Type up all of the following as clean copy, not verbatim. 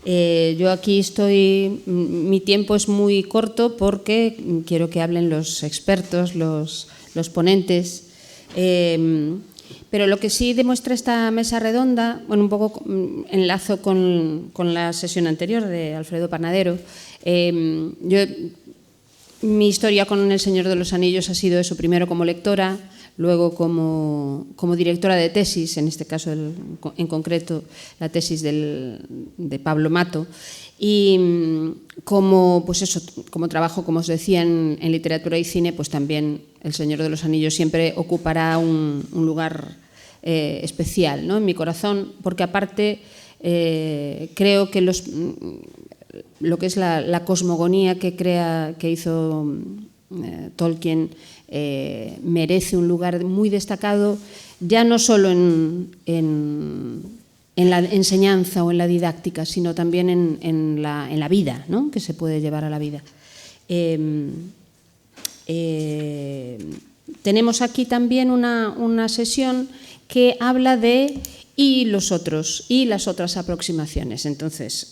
Yo aquí estoy, mi tiempo es muy corto porque quiero que hablen los expertos, los ponentes. Pero lo que sí demuestra esta mesa redonda, bueno, un poco enlazo con la sesión anterior de Alfredo Panadero. Mi historia con El Señor de los Anillos ha sido eso, primero como lectora, luego como directora de tesis, en este caso en concreto la tesis de Pablo Mato, y como trabajo, como os decía, en literatura y cine, pues también El Señor de los Anillos siempre ocupará un lugar especial, ¿no?, en mi corazón, porque aparte creo que lo que es la cosmogonía que hizo Tolkien merece un lugar muy destacado, ya no solo en la enseñanza o en la didáctica, sino también en la vida, ¿no?, que se puede llevar a la vida. Tenemos aquí también una sesión que habla de y los otros y las otras aproximaciones. Entonces,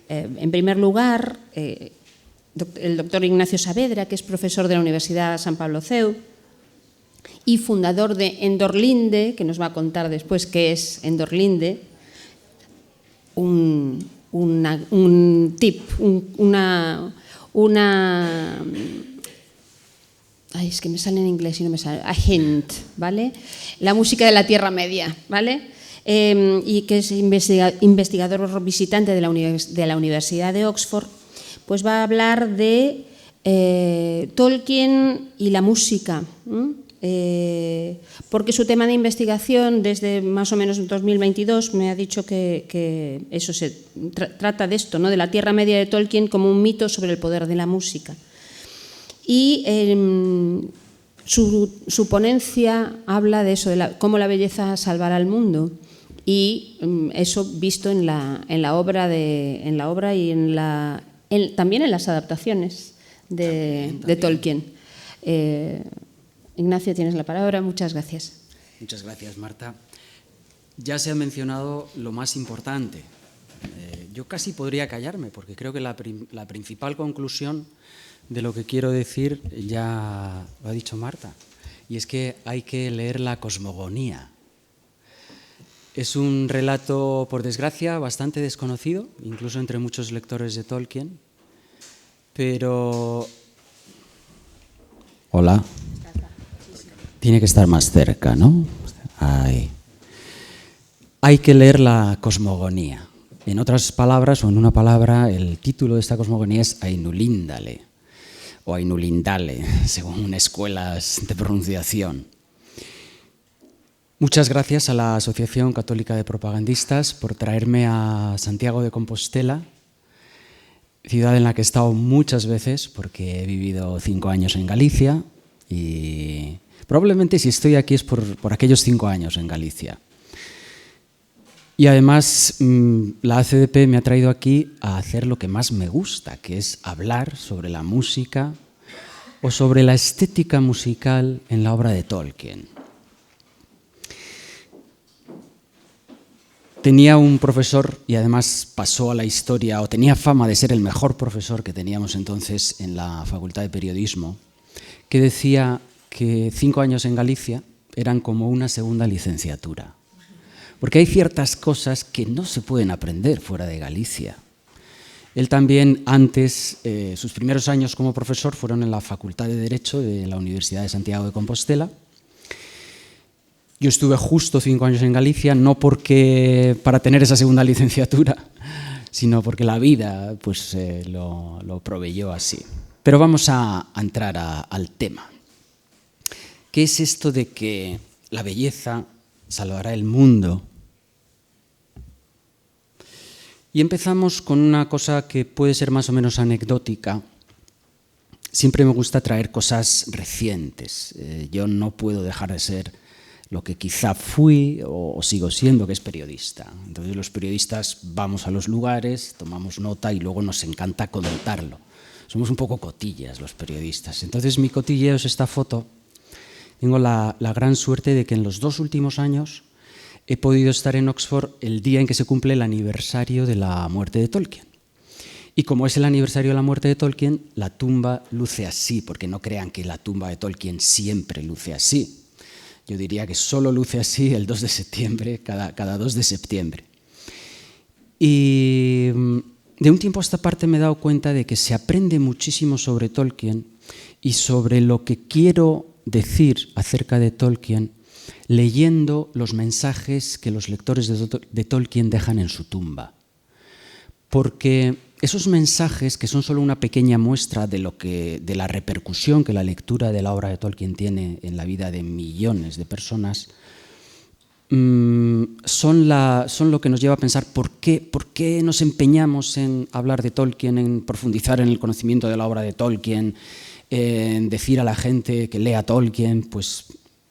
en primer lugar, el doctor Ignacio Saavedra, que es profesor de la Universidad San Pablo CEU y fundador de Endorlinde, que nos va a contar después qué es Endorlinde, un tip, es que me sale en inglés y no me sale, a hint, ¿vale? La música de la Tierra Media, ¿vale? Y que es investigador visitante de la Universidad de Oxford, pues va a hablar de Tolkien y la música, porque su tema de investigación desde más o menos 2022 me ha dicho que eso se trata de esto, ¿no?, de la Tierra Media de Tolkien como un mito sobre el poder de la música. Y su ponencia habla de eso, de cómo la belleza salvará al mundo, y eso visto en la obra y también en las adaptaciones de Tolkien. Ignacio, tienes la palabra. Muchas gracias. Muchas gracias, Marta. Ya se ha mencionado lo más importante. Yo casi podría callarme, porque creo que la principal conclusión de lo que quiero decir ya lo ha dicho Marta, y es que hay que leer la cosmogonía. Es un relato, por desgracia, bastante desconocido, incluso entre muchos lectores de Tolkien, pero... Hola. Tiene que estar más cerca, ¿no? Hay que leer la cosmogonía. En otras palabras, o en una palabra, el título de esta cosmogonía es Ainulindale, o Ainulindale, según escuelas de pronunciación. Muchas gracias a la Asociación Católica de Propagandistas por traerme a Santiago de Compostela, ciudad en la que he estado muchas veces porque he vivido 5 años en Galicia, y probablemente si estoy aquí es por aquellos 5 años en Galicia. Y además la ACDP me ha traído aquí a hacer lo que más me gusta, que es hablar sobre la música o sobre la estética musical en la obra de Tolkien. Tenía un profesor, y además pasó a la historia, o tenía fama de ser el mejor profesor que teníamos entonces en la Facultad de Periodismo, que decía que 5 años en Galicia eran como una segunda licenciatura. Porque hay ciertas cosas que no se pueden aprender fuera de Galicia. Él también antes, sus primeros años como profesor fueron en la Facultad de Derecho de la Universidad de Santiago de Compostela. Yo estuve justo 5 años en Galicia, no porque para tener esa segunda licenciatura, sino porque la vida pues, lo proveyó así. Pero vamos a entrar al tema. ¿Qué es esto de que la belleza salvará el mundo? Y empezamos con una cosa que puede ser más o menos anecdótica. Siempre me gusta traer cosas recientes. Yo no puedo dejar de ser lo que quizá fui o sigo siendo, que es periodista. Entonces los periodistas vamos a los lugares, tomamos nota y luego nos encanta comentarlo. Somos un poco cotillas los periodistas. Entonces mi cotilleo es esta foto. Tengo la gran suerte de que en los 2 últimos años he podido estar en Oxford el día en que se cumple el aniversario de la muerte de Tolkien. Y como es el aniversario de la muerte de Tolkien, la tumba luce así, porque no crean que la tumba de Tolkien siempre luce así. Yo diría que solo luce así el 2 de septiembre, cada 2 de septiembre. Y de un tiempo a esta parte me he dado cuenta de que se aprende muchísimo sobre Tolkien y sobre lo que quiero decir acerca de Tolkien leyendo los mensajes que los lectores de Tolkien dejan en su tumba. Porque esos mensajes, que son solo una pequeña muestra de la repercusión que la lectura de la obra de Tolkien tiene en la vida de millones de personas, son lo que nos lleva a pensar por qué nos empeñamos en hablar de Tolkien, en profundizar en el conocimiento de la obra de Tolkien, en decir a la gente que lea Tolkien, pues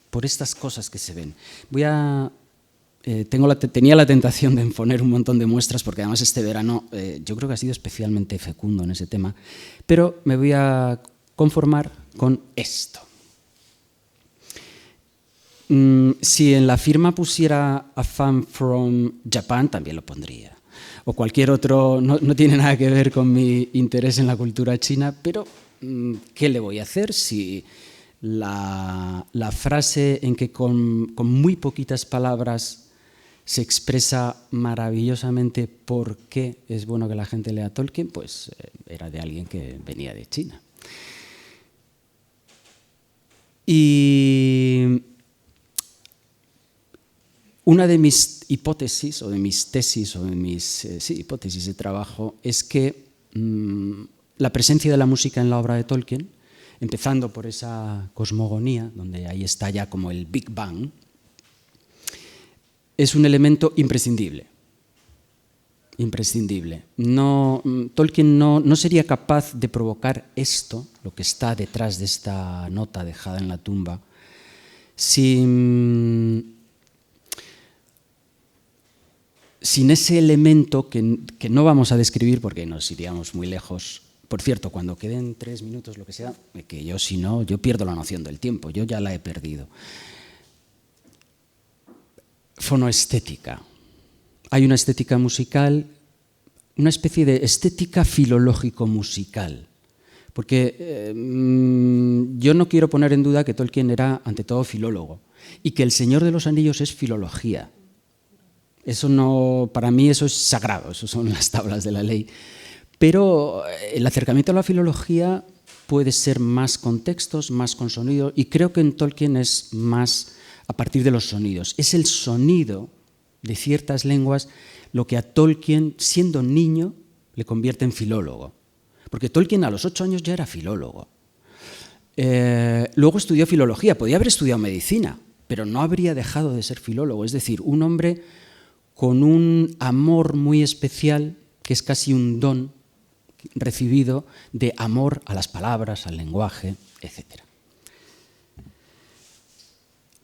por estas cosas que se ven. Tenía la tentación de poner un montón de muestras, porque además este verano yo creo que ha sido especialmente fecundo en ese tema, pero me voy a conformar con esto. Si en la firma pusiera a fan from Japan, también lo pondría. O cualquier otro, no tiene nada que ver con mi interés en la cultura china, pero ¿qué le voy a hacer si la frase en que con muy poquitas palabras se expresa maravillosamente por qué es bueno que la gente lea Tolkien, pues era de alguien que venía de China. Y una de mis hipótesis, o de mis tesis, o de mis hipótesis de trabajo, es que la presencia de la música en la obra de Tolkien, empezando por esa cosmogonía, donde ahí está ya como el Big Bang, es un elemento imprescindible. Imprescindible. Tolkien no sería capaz de provocar esto, lo que está detrás de esta nota dejada en la tumba, sin ese elemento que no vamos a describir porque nos iríamos muy lejos. Por cierto, cuando queden 3 minutos, lo que sea, que yo si no, yo pierdo la noción del tiempo, yo ya la he perdido. Fonoestética. Hay una estética musical, una especie de estética filológico-musical. Porque yo no quiero poner en duda que Tolkien era, ante todo, filólogo y que El Señor de los Anillos es filología. Eso no, para mí eso es sagrado, eso son las tablas de la ley. Pero el acercamiento a la filología puede ser más con textos, más con sonido, y creo que en Tolkien es más a partir de los sonidos. Es el sonido de ciertas lenguas lo que a Tolkien, siendo niño, le convierte en filólogo. Porque Tolkien a los 8 años ya era filólogo. Luego estudió filología, podía haber estudiado medicina, pero no habría dejado de ser filólogo. Es decir, un hombre con un amor muy especial, que es casi un don recibido de amor a las palabras, al lenguaje, etc.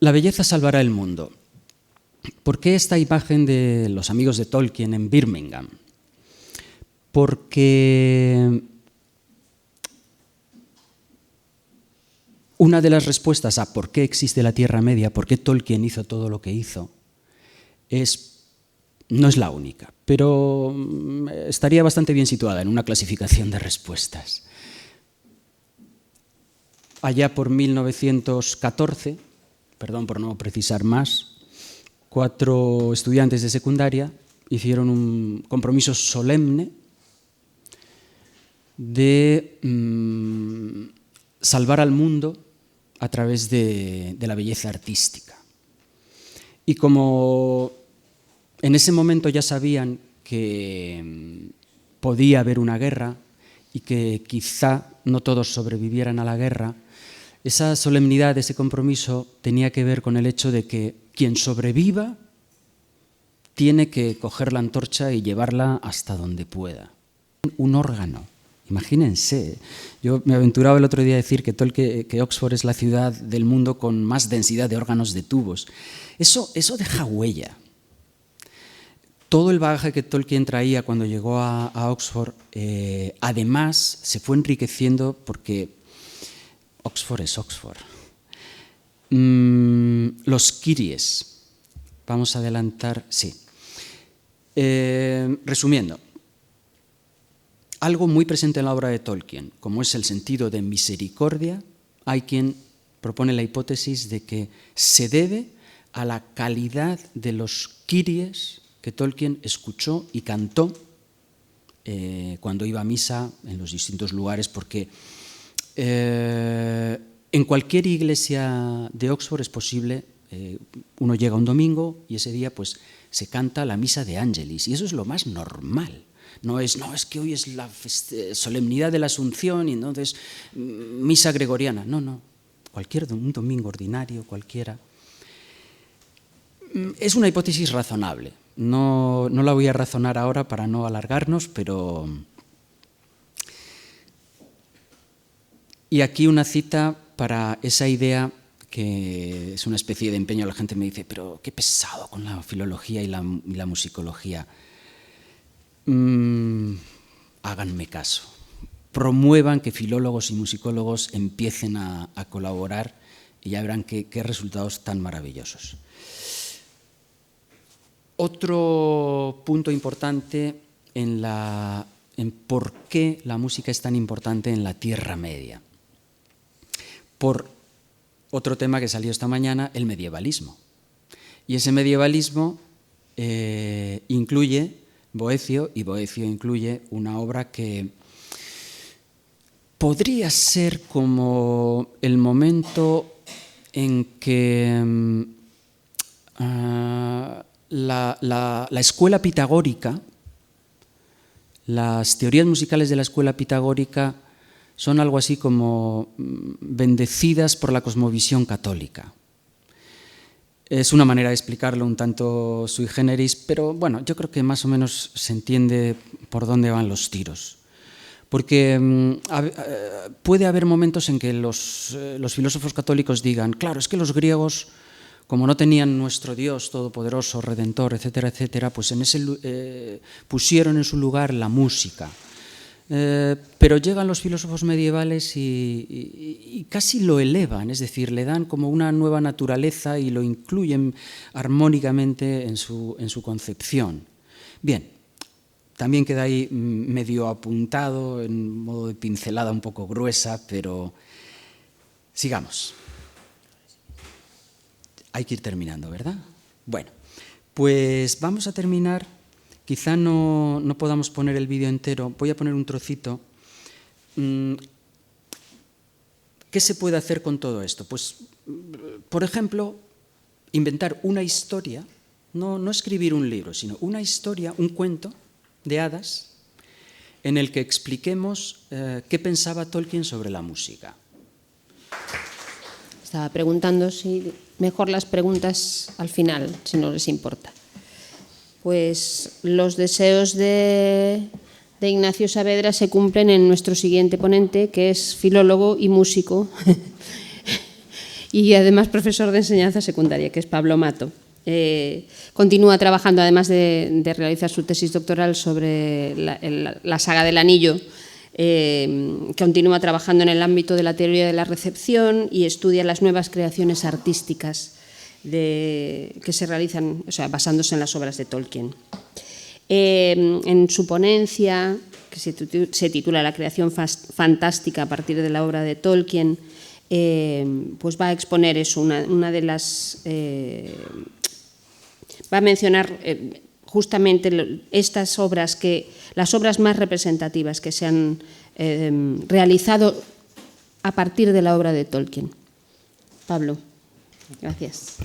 La belleza salvará el mundo. ¿Por qué esta imagen de los amigos de Tolkien en Birmingham? Porque una de las respuestas a por qué existe la Tierra Media, por qué Tolkien hizo todo lo que hizo, no es la única, pero estaría bastante bien situada en una clasificación de respuestas. Allá por 1914, perdón por no precisar más, 4 estudiantes de secundaria hicieron un compromiso solemne de salvar al mundo a través de la belleza artística. Y como en ese momento ya sabían que podía haber una guerra y que quizá no todos sobrevivieran a la guerra, esa solemnidad, ese compromiso tenía que ver con el hecho de que quien sobreviva tiene que coger la antorcha y llevarla hasta donde pueda. Un órgano, imagínense. Yo me aventuraba el otro día a decir que Oxford es la ciudad del mundo con más densidad de órganos de tubos. Eso deja huella. Todo el bagaje que Tolkien traía cuando llegó a Oxford, además, se fue enriqueciendo porque Oxford es Oxford. Los Kyries, Vamos a adelantar, sí. Resumiendo, algo muy presente en la obra de Tolkien, como es el sentido de misericordia, hay quien propone la hipótesis de que se debe a la calidad de los kyries que Tolkien escuchó y cantó cuando iba a misa en los distintos lugares, porque en cualquier iglesia de Oxford es posible, uno llega un domingo y ese día pues se canta la misa de Ángelis, y eso es lo más normal. No es que hoy es la solemnidad de la Asunción y entonces misa gregoriana. No, un domingo ordinario, cualquiera. Es una hipótesis razonable. No la voy a razonar ahora para no alargarnos, pero... Y aquí una cita para esa idea que es una especie de empeño. La gente me dice, pero qué pesado con la filología y la musicología. Háganme caso. Promuevan que filólogos y musicólogos empiecen a colaborar y ya verán qué resultados tan maravillosos. Otro punto importante en por qué la música es tan importante en la Tierra Media. Por otro tema que salió esta mañana, el medievalismo. Y ese medievalismo incluye Boecio, y Boecio incluye una obra que podría ser como el momento en que la escuela pitagórica, las teorías musicales de la escuela pitagórica son algo así como bendecidas por la cosmovisión católica. Es una manera de explicarlo un tanto sui generis, pero bueno, yo creo que más o menos se entiende por dónde van los tiros. Porque puede haber momentos en que los filósofos católicos digan, claro, es que los griegos, como no tenían nuestro Dios todopoderoso, redentor, etcétera, etcétera, pues pusieron en su lugar la música. Pero llegan los filósofos medievales y casi lo elevan, es decir, le dan como una nueva naturaleza y lo incluyen armónicamente en su concepción. Bien, también queda ahí medio apuntado en modo de pincelada un poco gruesa, pero sigamos. Hay que ir terminando, ¿verdad? Bueno, pues vamos a terminar. Quizá no podamos poner el vídeo entero, voy a poner un trocito. ¿Qué se puede hacer con todo esto? Pues, por ejemplo, inventar una historia, no escribir un libro, sino una historia, un cuento de hadas, en el que expliquemos qué pensaba Tolkien sobre la música. Estaba preguntando si mejor las preguntas al final, si no les importa. Pues los deseos de Ignacio Saavedra se cumplen en nuestro siguiente ponente, que es filólogo y músico y además profesor de enseñanza secundaria, que es Pablo Mato. Continúa trabajando, además de realizar su tesis doctoral sobre la saga del Anillo, continúa trabajando en el ámbito de la teoría de la recepción y estudia las nuevas creaciones artísticas que se realizan, o sea, basándose en las obras de Tolkien. En su ponencia, que se titula La creación fantástica a partir de la obra de Tolkien, pues va a exponer eso, una de las... va a mencionar justamente estas obras, las obras más representativas que se han realizado a partir de la obra de Tolkien. Pablo. Gracias.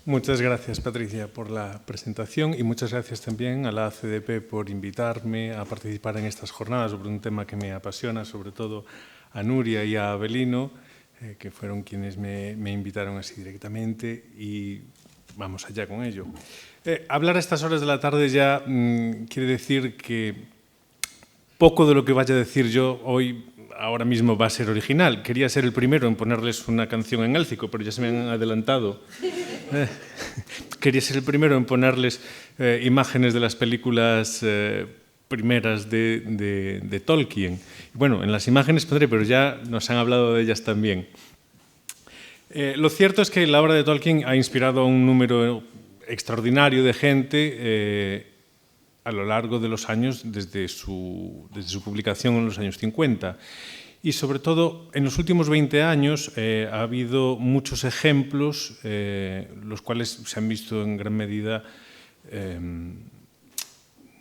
Muchas gracias, Patricia, por la presentación y muchas gracias también a la ACDP por invitarme a participar en estas jornadas sobre un tema que me apasiona, sobre todo a Nuria y a Abelino, que fueron quienes me invitaron así directamente, y vamos allá con ello. Hablar a estas horas de la tarde ya quiere decir que poco de lo que vaya a decir yo hoy ahora mismo va a ser original. Quería ser el primero en ponerles una canción en élfico, pero ya se me han adelantado. Quería ser el primero en ponerles imágenes de las películas primeras de Tolkien. Bueno, en las imágenes pondré, pero ya nos han hablado de ellas también. Lo cierto es que la obra de Tolkien ha inspirado a un número extraordinario de gente a lo largo de los años, desde su publicación en los años 50. Y sobre todo, en los últimos 20 años ha habido muchos ejemplos, los cuales se han visto en gran medida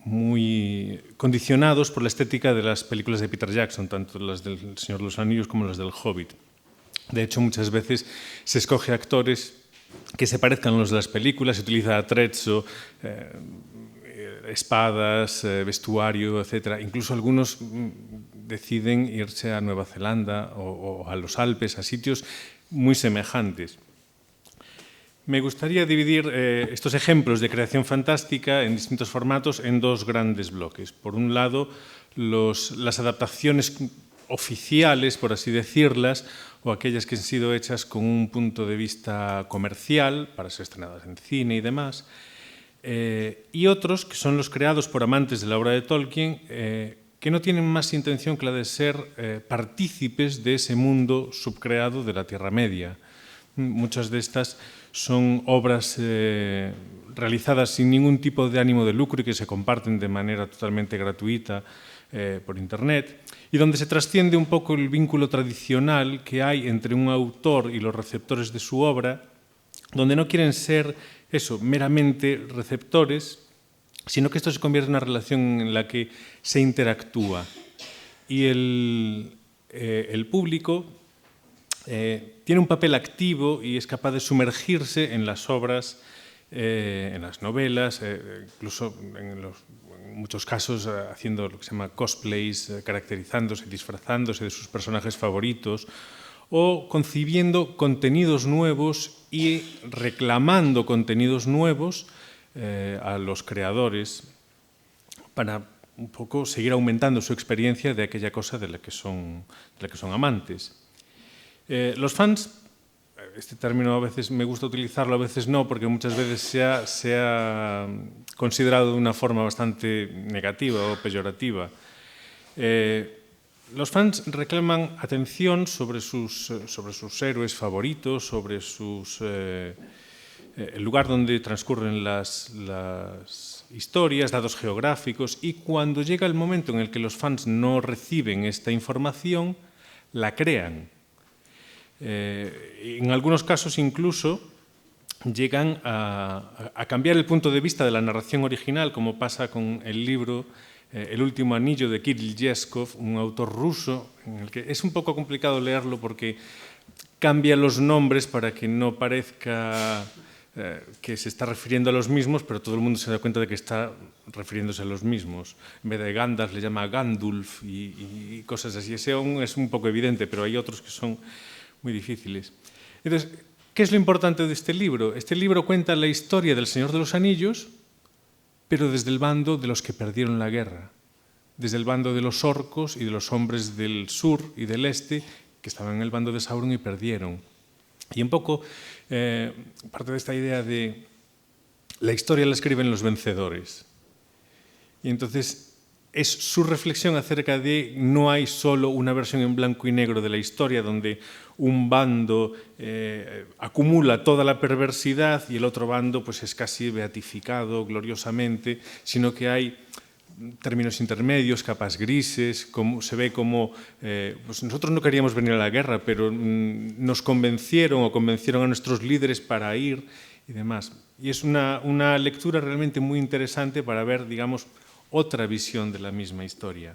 muy condicionados por la estética de las películas de Peter Jackson, tanto las del Señor de los Anillos como las del Hobbit. De hecho, muchas veces se escoge actores que se parezcan a los de las películas, se utiliza atrezzo, espadas, vestuario, etc. Incluso algunos deciden irse a Nueva Zelanda o a los Alpes, a sitios muy semejantes. Me gustaría dividir estos ejemplos de creación fantástica en distintos formatos en dos grandes bloques. Por un lado, las adaptaciones oficiales, por así decirlas, o aquellas que han sido hechas con un punto de vista comercial, para ser estrenadas en cine y demás, y otros que son los creados por amantes de la obra de Tolkien, que no tienen más intención que la de ser partícipes de ese mundo subcreado de la Tierra Media. Muchas de estas son obras realizadas sin ningún tipo de ánimo de lucro y que se comparten de manera totalmente gratuita por Internet, y donde se trasciende un poco el vínculo tradicional que hay entre un autor y los receptores de su obra, donde no quieren ser eso, meramente receptores, sino que esto se convierte en una relación en la que se interactúa. Y el público tiene un papel activo y es capaz de sumergirse en las obras, en las novelas, incluso en muchos casos haciendo lo que se llama cosplays, caracterizándose, disfrazándose de sus personajes favoritos, o concibiendo contenidos nuevos y reclamando contenidos nuevos a los creadores para un poco seguir aumentando su experiencia de aquella cosa de la que son amantes. Los fans, este término a veces me gusta utilizarlo, a veces no, porque muchas veces se ha considerado de una forma bastante negativa o peyorativa. Los fans reclaman atención sobre sus héroes favoritos, sobre el lugar donde transcurren las historias, datos geográficos, y cuando llega el momento en el que los fans no reciben esta información, la crean. En algunos casos incluso llegan a cambiar el punto de vista de la narración original, como pasa con el libro El último anillo de Kirill Yeskov, un autor ruso, en el que es un poco complicado leerlo porque cambia los nombres para que no parezca que se está refiriendo a los mismos, pero todo el mundo se da cuenta de que está refiriéndose a los mismos. En vez de Gandalf le llama Gandulf y cosas así. Ese aún es un poco evidente, pero hay otros que son muy difíciles. Entonces, ¿qué es lo importante de este libro? Este libro cuenta la historia del Señor de los Anillos, pero desde el bando de los que perdieron la guerra, desde el bando de los orcos y de los hombres del sur y del este, que estaban en el bando de Sauron y perdieron. Y un poco parte de esta idea de la historia la escriben los vencedores. Y entonces es su reflexión acerca de no hay solo una versión en blanco y negro de la historia donde un bando acumula toda la perversidad y el otro bando pues es casi beatificado gloriosamente, sino que hay términos intermedios, capas grises, como, se ve como pues nosotros no queríamos venir a la guerra, pero nos convencieron o convencieron a nuestros líderes para ir y demás. Y es una lectura realmente muy interesante para ver, digamos, otra visión de la misma historia.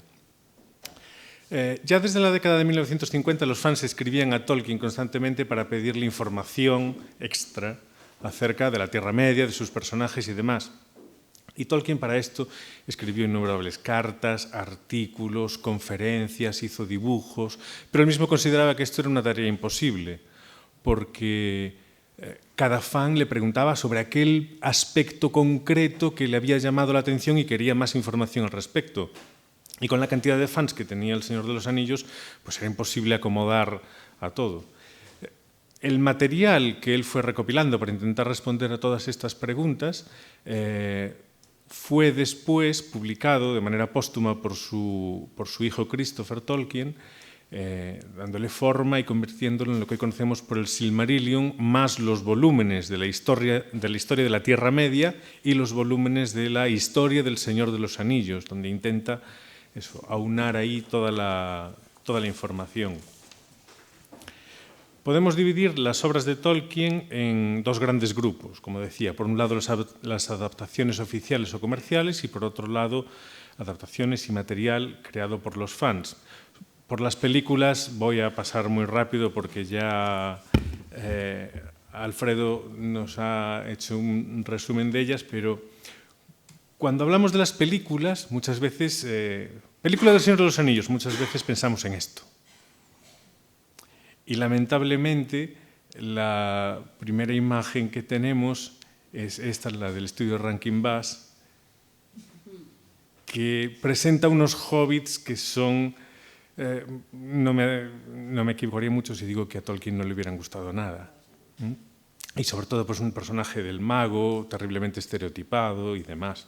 Ya desde la década de 1950 los fans escribían a Tolkien constantemente para pedirle información extra acerca de la Tierra Media, de sus personajes y demás. Y Tolkien para esto escribió innumerables cartas, artículos, conferencias, hizo dibujos, pero él mismo consideraba que esto era una tarea imposible, porque cada fan le preguntaba sobre aquel aspecto concreto que le había llamado la atención y quería más información al respecto. Y con la cantidad de fans que tenía El Señor de los Anillos, pues era imposible acomodar a todo. El material que él fue recopilando para intentar responder a todas estas preguntas fue después publicado de manera póstuma por su hijo Christopher Tolkien dándole forma y convirtiéndolo en lo que hoy conocemos por el Silmarillion, más los volúmenes de la historia de la Tierra Media y los volúmenes de la historia del Señor de los Anillos, donde intenta aunar ahí toda la información. Podemos dividir las obras de Tolkien en dos grandes grupos, como decía. Por un lado, las adaptaciones oficiales o comerciales y, por otro lado, adaptaciones y material creado por los fans. Por las películas voy a pasar muy rápido porque ya Alfredo nos ha hecho un resumen de ellas, pero cuando hablamos de las películas, muchas veces, película del Señor de los Anillos, muchas veces pensamos en esto. Y lamentablemente la primera imagen que tenemos es esta, la del estudio Rankin Bass, que presenta unos hobbits que son... no me equivocaría mucho si digo que a Tolkien no le hubieran gustado nada. Y sobre todo pues un personaje del mago, terriblemente estereotipado y demás.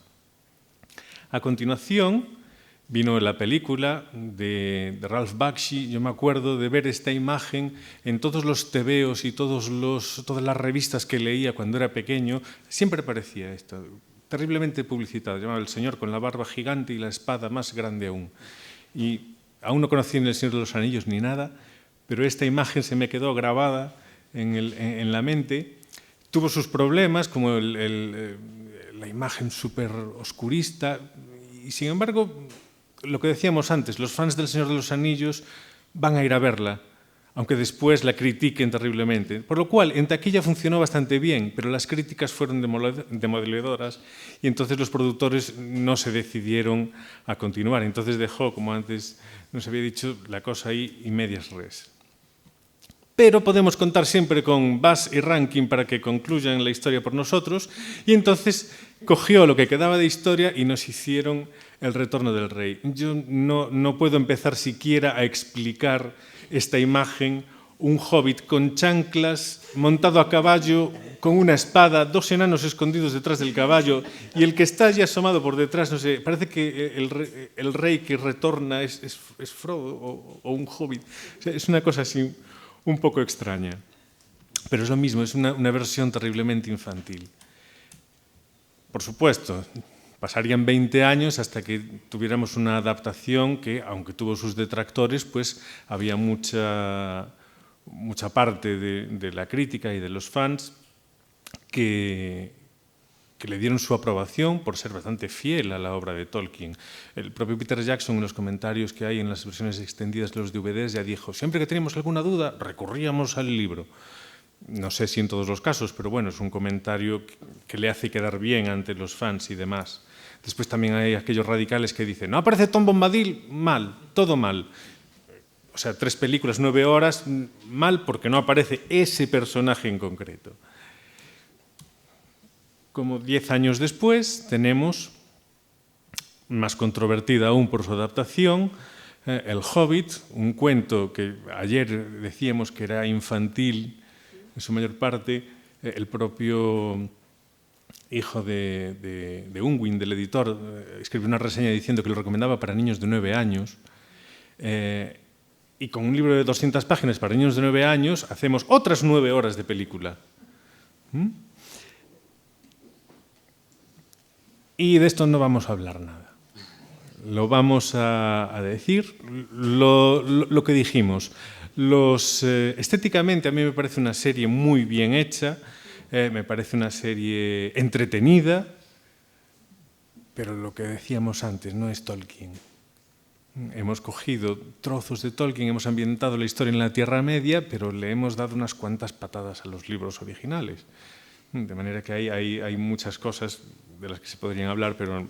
A continuación vino la película de Ralph Bakshi. Yo me acuerdo de ver esta imagen en todos los tebeos y todas las revistas que leía cuando era pequeño. Siempre aparecía esto, terriblemente publicitado. Llamaba El Señor con la barba gigante y la espada más grande aún. Y aún no conocí en El Señor de los Anillos ni nada, pero esta imagen se me quedó grabada en la mente. Tuvo sus problemas, como la imagen súper oscurista, y sin embargo, lo que decíamos antes, los fans del Señor de los Anillos van a ir a verla, aunque después la critiquen terriblemente. Por lo cual, en taquilla funcionó bastante bien, pero las críticas fueron demoledoras y entonces los productores no se decidieron a continuar. Entonces dejó, como antes nos había dicho, la cosa ahí y medias res. Pero podemos contar siempre con Bass y Rankin para que concluyan la historia por nosotros, y entonces cogió lo que quedaba de historia y nos hicieron El Retorno del Rey. Yo no puedo empezar siquiera a explicar esta imagen: un hobbit con chanclas, montado a caballo, con una espada, dos enanos escondidos detrás del caballo, y el que está allí asomado por detrás, no sé, parece que el rey que retorna es Frodo o un hobbit. O sea, es una cosa así un poco extraña. Pero es lo mismo, es una versión terriblemente infantil. Por supuesto, pasarían 20 años hasta que tuviéramos una adaptación que, aunque tuvo sus detractores, pues había mucha parte de la crítica y de los fans que le dieron su aprobación por ser bastante fiel a la obra de Tolkien. El propio Peter Jackson, en los comentarios que hay en las versiones extendidas de los DVDs, ya dijo: siempre que teníamos alguna duda, recurríamos al libro. No sé si en todos los casos, pero bueno, es un comentario que le hace quedar bien ante los fans y demás. Después también hay aquellos radicales que dicen: no aparece Tom Bombadil, mal, todo mal. O sea, 3 películas, 9 horas, mal porque no aparece ese personaje en concreto. Como 10 años después tenemos, más controvertida aún por su adaptación, El Hobbit, un cuento que ayer decíamos que era infantil en su mayor parte. El propio hijo de Unwin, del editor, escribió una reseña diciendo que lo recomendaba para niños de 9 años. Y con un libro de 200 páginas para niños de 9 años hacemos otras 9 horas de película. Y de esto no vamos a hablar nada. Lo vamos a decir lo que dijimos. Estéticamente a mí me parece una serie muy bien hecha, me parece una serie entretenida, pero lo que decíamos antes, no es Tolkien. Hemos cogido trozos de Tolkien, hemos ambientado la historia en la Tierra Media, pero le hemos dado unas cuantas patadas a los libros originales. De manera que hay muchas cosas de las que se podrían hablar, pero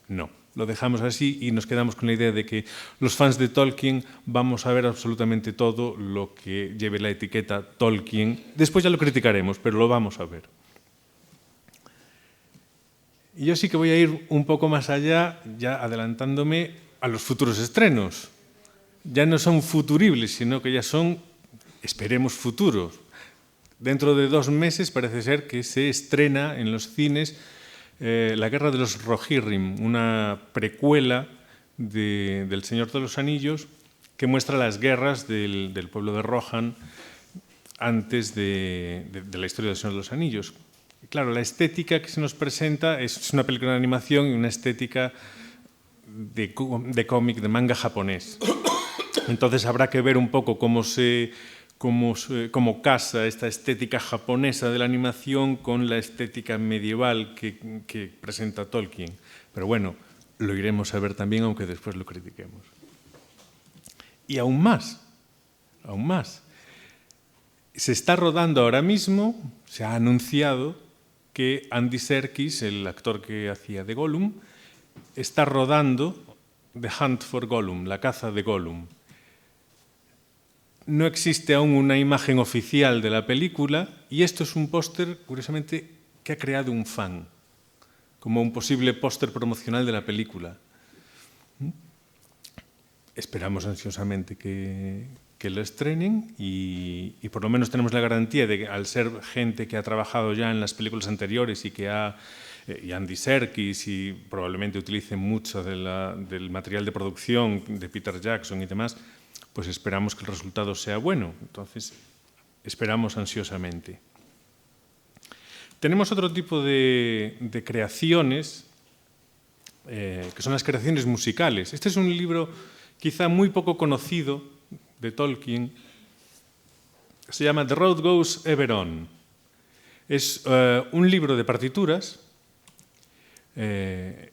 no. Lo dejamos así y nos quedamos con la idea de que los fans de Tolkien vamos a ver absolutamente todo lo que lleve la etiqueta Tolkien. Después ya lo criticaremos, pero lo vamos a ver. Y yo sí que voy a ir un poco más allá, ya adelantándome a los futuros estrenos. Ya no son futuribles, sino que ya son, esperemos, futuros. Dentro de 2 meses parece ser que se estrena en los cines La Guerra de los Rohirrim, una precuela del Señor de los Anillos, que muestra las guerras del pueblo de Rohan antes de la historia del Señor de los Anillos. Claro, la estética que se nos presenta es una película de animación y una estética de cómic, de manga japonés. Entonces habrá que ver un poco cómo casa esta estética japonesa de la animación con la estética medieval que presenta Tolkien. Pero bueno, lo iremos a ver también, aunque después lo critiquemos. Y aún más, se está rodando ahora mismo, se ha anunciado que Andy Serkis, el actor que hacía de Gollum, está rodando The Hunt for Gollum, la caza de Gollum. No existe aún una imagen oficial de la película y esto es un póster, curiosamente, que ha creado un fan, como un posible póster promocional de la película. Esperamos ansiosamente que lo estrenen y por lo menos tenemos la garantía de que al ser gente que ha trabajado ya en las películas anteriores y Andy Serkis y probablemente utilicen mucho del material de producción de Peter Jackson y demás, pues esperamos que el resultado sea bueno. Entonces, esperamos ansiosamente. Tenemos otro tipo de creaciones, que son las creaciones musicales. Este es un libro quizá muy poco conocido de Tolkien, se llama The Road Goes Ever On. Es un libro de partituras que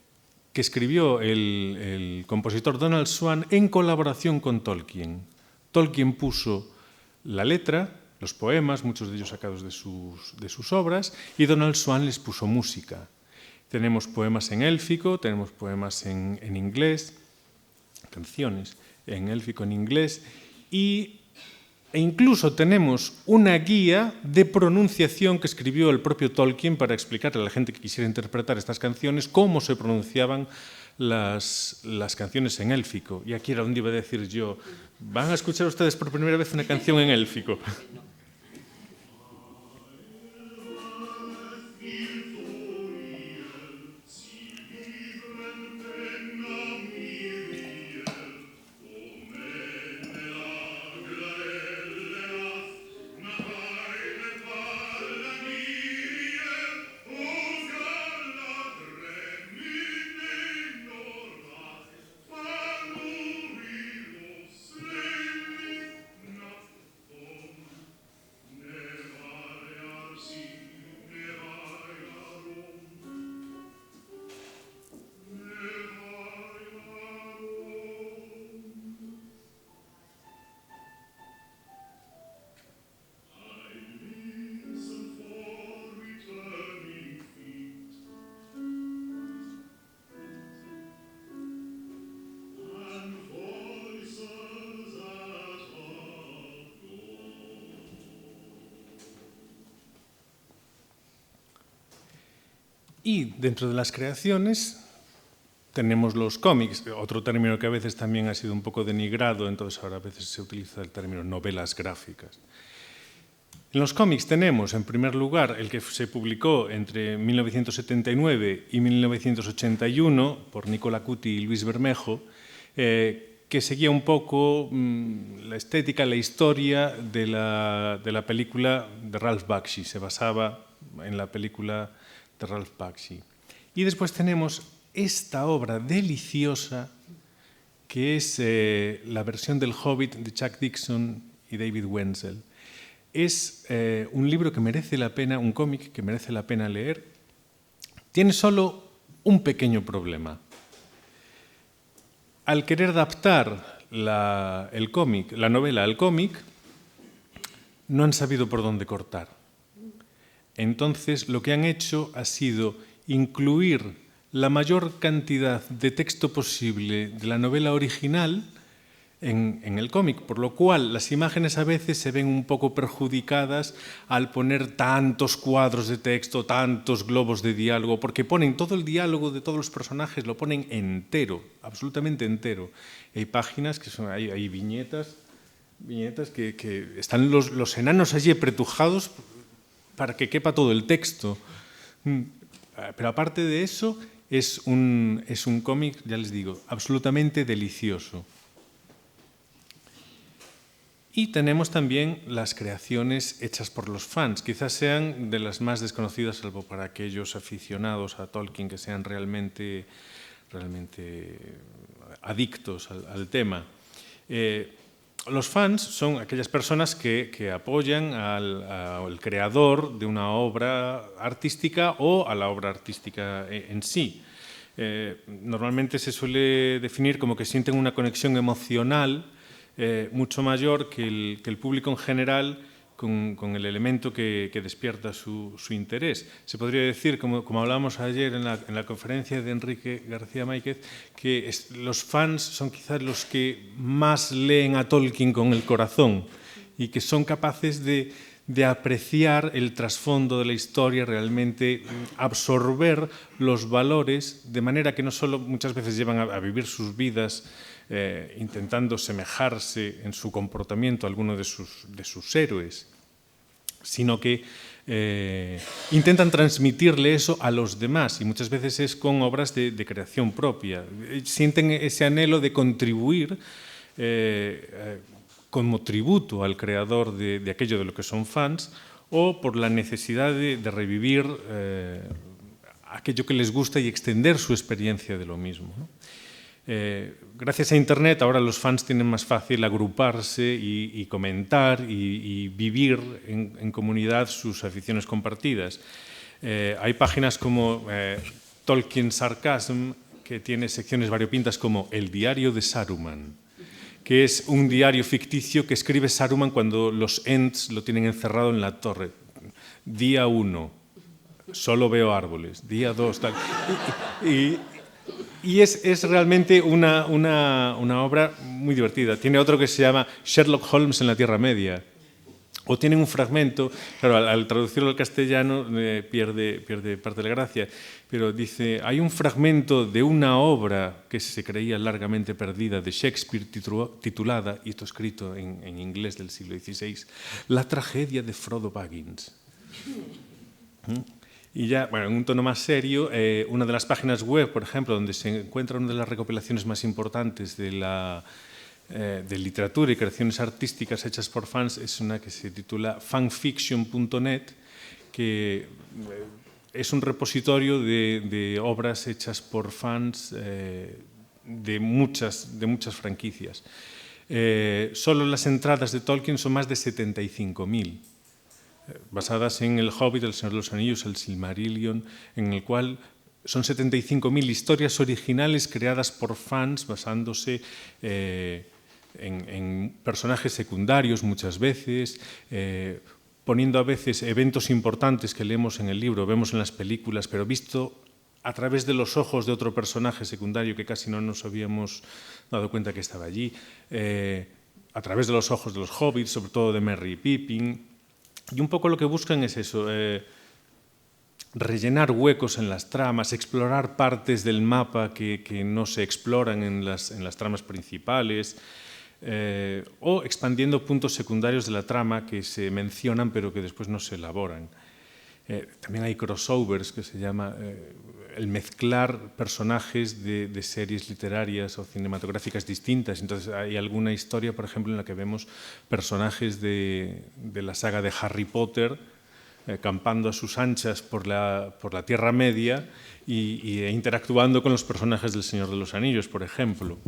escribió el compositor Donald Swann en colaboración con Tolkien. Tolkien puso la letra, los poemas, muchos de ellos sacados de sus obras, y Donald Swann les puso música. Tenemos poemas en élfico, tenemos poemas en inglés, canciones en élfico, en inglés, e incluso tenemos una guía de pronunciación que escribió el propio Tolkien para explicarle a la gente que quisiera interpretar estas canciones cómo se pronunciaban las canciones en élfico. Y aquí era donde iba a decir yo, ¿van a escuchar ustedes por primera vez una canción en élfico? Y dentro de las creaciones tenemos los cómics, otro término que a veces también ha sido un poco denigrado, entonces ahora a veces se utiliza el término novelas gráficas. En los cómics tenemos, en primer lugar, el que se publicó entre 1979 y 1981 por Nicola Cuti y Luis Bermejo, que seguía un poco la estética, la historia de la película de Ralph Bakshi, se basaba en la película de Ralph Bakshi. Y después tenemos esta obra deliciosa que es la versión del Hobbit de Chuck Dixon y David Wenzel. Es un libro que merece la pena, un cómic que merece la pena leer. Tiene solo un pequeño problema. Al querer adaptar el cómic, la novela al cómic, no han sabido por dónde cortar. Entonces, lo que han hecho ha sido incluir la mayor cantidad de texto posible de la novela original en el cómic, por lo cual las imágenes a veces se ven un poco perjudicadas al poner tantos cuadros de texto, tantos globos de diálogo, porque ponen todo el diálogo de todos los personajes, lo ponen entero, absolutamente entero. Hay páginas que son, hay viñetas que están los enanos allí apretujados para que quepa todo el texto. Pero aparte de eso, es un cómic, ya les digo, absolutamente delicioso. Y tenemos también las creaciones hechas por los fans. Quizás sean de las más desconocidas, salvo para aquellos aficionados a Tolkien que sean realmente adictos al tema. Los fans son aquellas personas que apoyan al creador de una obra artística o a la obra artística en sí. Normalmente se suele definir como que sienten una conexión emocional mucho mayor que el público en general con el elemento que despierta su interés. Se podría decir, como hablábamos ayer en la conferencia de Enrique García Máiquez, que los fans son quizás los que más leen a Tolkien con el corazón y que son capaces de apreciar el trasfondo de la historia, realmente absorber los valores, de manera que no solo muchas veces llevan a vivir sus vidas intentando semejarse en su comportamiento a alguno de sus héroes, sino que intentan transmitirle eso a los demás, y muchas veces es con obras de creación propia. Sienten ese anhelo de contribuir como tributo al creador de aquello de lo que son fans, o por la necesidad de revivir aquello que les gusta y extender su experiencia de lo mismo, ¿no? Gracias a Internet ahora los fans tienen más fácil agruparse y comentar y vivir en comunidad sus aficiones compartidas. Hay páginas como Tolkien Sarcasm, que tiene secciones variopintas como El diario de Saruman, que es un diario ficticio que escribe Saruman cuando los Ents lo tienen encerrado en la torre. Día 1, solo veo árboles. Día 2, tal. Y es realmente una obra muy divertida. Tiene otro que se llama Sherlock Holmes en la Tierra Media. O tienen un fragmento, claro, al traducirlo al castellano pierde parte de la gracia, pero dice, hay un fragmento de una obra que se creía largamente perdida de Shakespeare titulada, y esto escrito en inglés del siglo XVI, La tragedia de Frodo Baggins. Y ya, bueno, en un tono más serio, una de las páginas web, por ejemplo, donde se encuentra una de las recopilaciones más importantes de literatura y creaciones artísticas hechas por fans, es una que se titula fanfiction.net, que es un repositorio de obras hechas por fans de muchas franquicias. Solo las entradas de Tolkien son más de 75.000. Basadas en El Hobbit, El Señor de los Anillos, El Silmarillion, en el cual son 75.000 historias originales creadas por fans basándose en personajes secundarios muchas veces, poniendo a veces eventos importantes que leemos en el libro, vemos en las películas, pero visto a través de los ojos de otro personaje secundario que casi no nos habíamos dado cuenta que estaba allí, a través de los ojos de los hobbits, sobre todo de Merry y Pippin. Y un poco lo que buscan es eso, rellenar huecos en las tramas, explorar partes del mapa que no se exploran en las tramas principales, o expandiendo puntos secundarios de la trama que se mencionan pero que después no se elaboran. También hay crossovers, que se llama el mezclar personajes de series literarias o cinematográficas distintas. Entonces hay alguna historia, por ejemplo, en la que vemos personajes de la saga de Harry Potter campando a sus anchas por la Tierra Media e interactuando con los personajes del Señor de los Anillos, por ejemplo.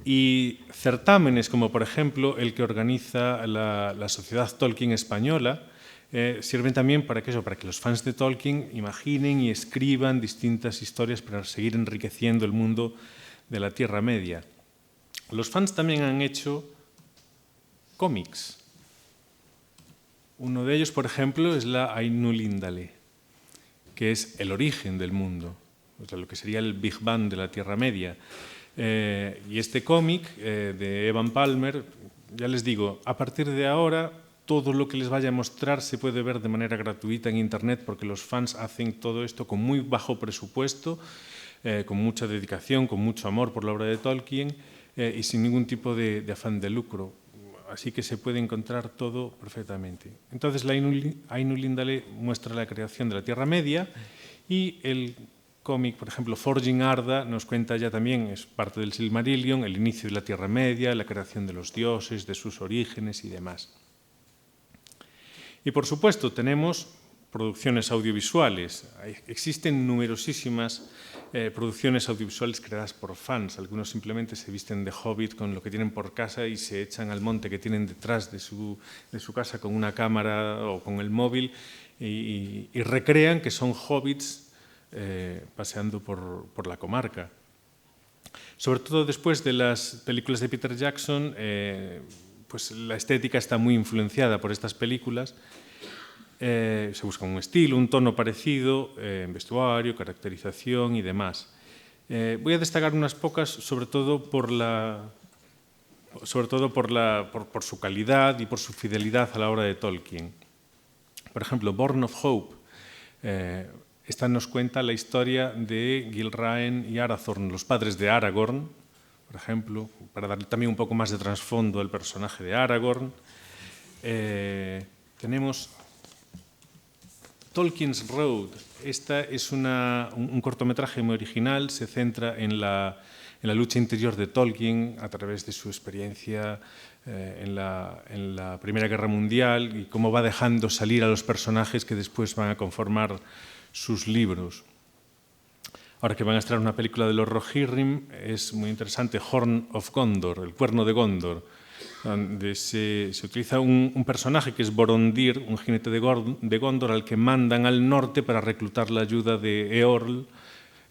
Y certámenes como, por ejemplo, el que organiza la Sociedad Tolkien Española, sirven también para que los fans de Tolkien imaginen y escriban distintas historias para seguir enriqueciendo el mundo de la Tierra Media. Los fans también han hecho cómics. Uno de ellos, por ejemplo, es la Ainulindale, que es el origen del mundo, o sea, lo que sería el Big Bang de la Tierra Media. Y este cómic de Evan Palmer, ya les digo, a partir de ahora todo lo que les vaya a mostrar se puede ver de manera gratuita en Internet, porque los fans hacen todo esto con muy bajo presupuesto, con mucha dedicación, con mucho amor por la obra de Tolkien y sin ningún tipo de afán de lucro. Así que se puede encontrar todo perfectamente. Entonces la Ainulindale muestra la creación de la Tierra Media y el cómic, por ejemplo, Forging Arda nos cuenta ya también, es parte del Silmarillion, el inicio de la Tierra Media, la creación de los dioses, de sus orígenes y demás. Y por supuesto tenemos producciones audiovisuales. Existen numerosísimas producciones audiovisuales creadas por fans. Algunos simplemente se visten de hobbit con lo que tienen por casa y se echan al monte que tienen detrás de su casa con una cámara o con el móvil y recrean que son hobbits paseando por la comarca. Sobre todo después de las películas de Peter Jackson, pues la estética está muy influenciada por estas películas. Se busca un estilo, un tono parecido en vestuario, caracterización y demás. Voy a destacar unas pocas, sobre todo por su calidad y por su fidelidad a la obra de Tolkien. Por ejemplo, Born of Hope. Esta nos cuenta la historia de Gilraen y Arathorn, los padres de Aragorn, por ejemplo, para darle también un poco más de trasfondo al personaje de Aragorn. Tenemos Tolkien's Road. Esta es un cortometraje muy original, se centra en la lucha interior de Tolkien a través de su experiencia en la Primera Guerra Mundial y cómo va dejando salir a los personajes que después van a conformar sus libros. Ahora que van a estrenar una película de los Rohirrim, es muy interesante, Horn of Gondor, el cuerno de Gondor, donde se utiliza un personaje que es Borondir, un jinete de Gondor al que mandan al norte para reclutar la ayuda de Eorl,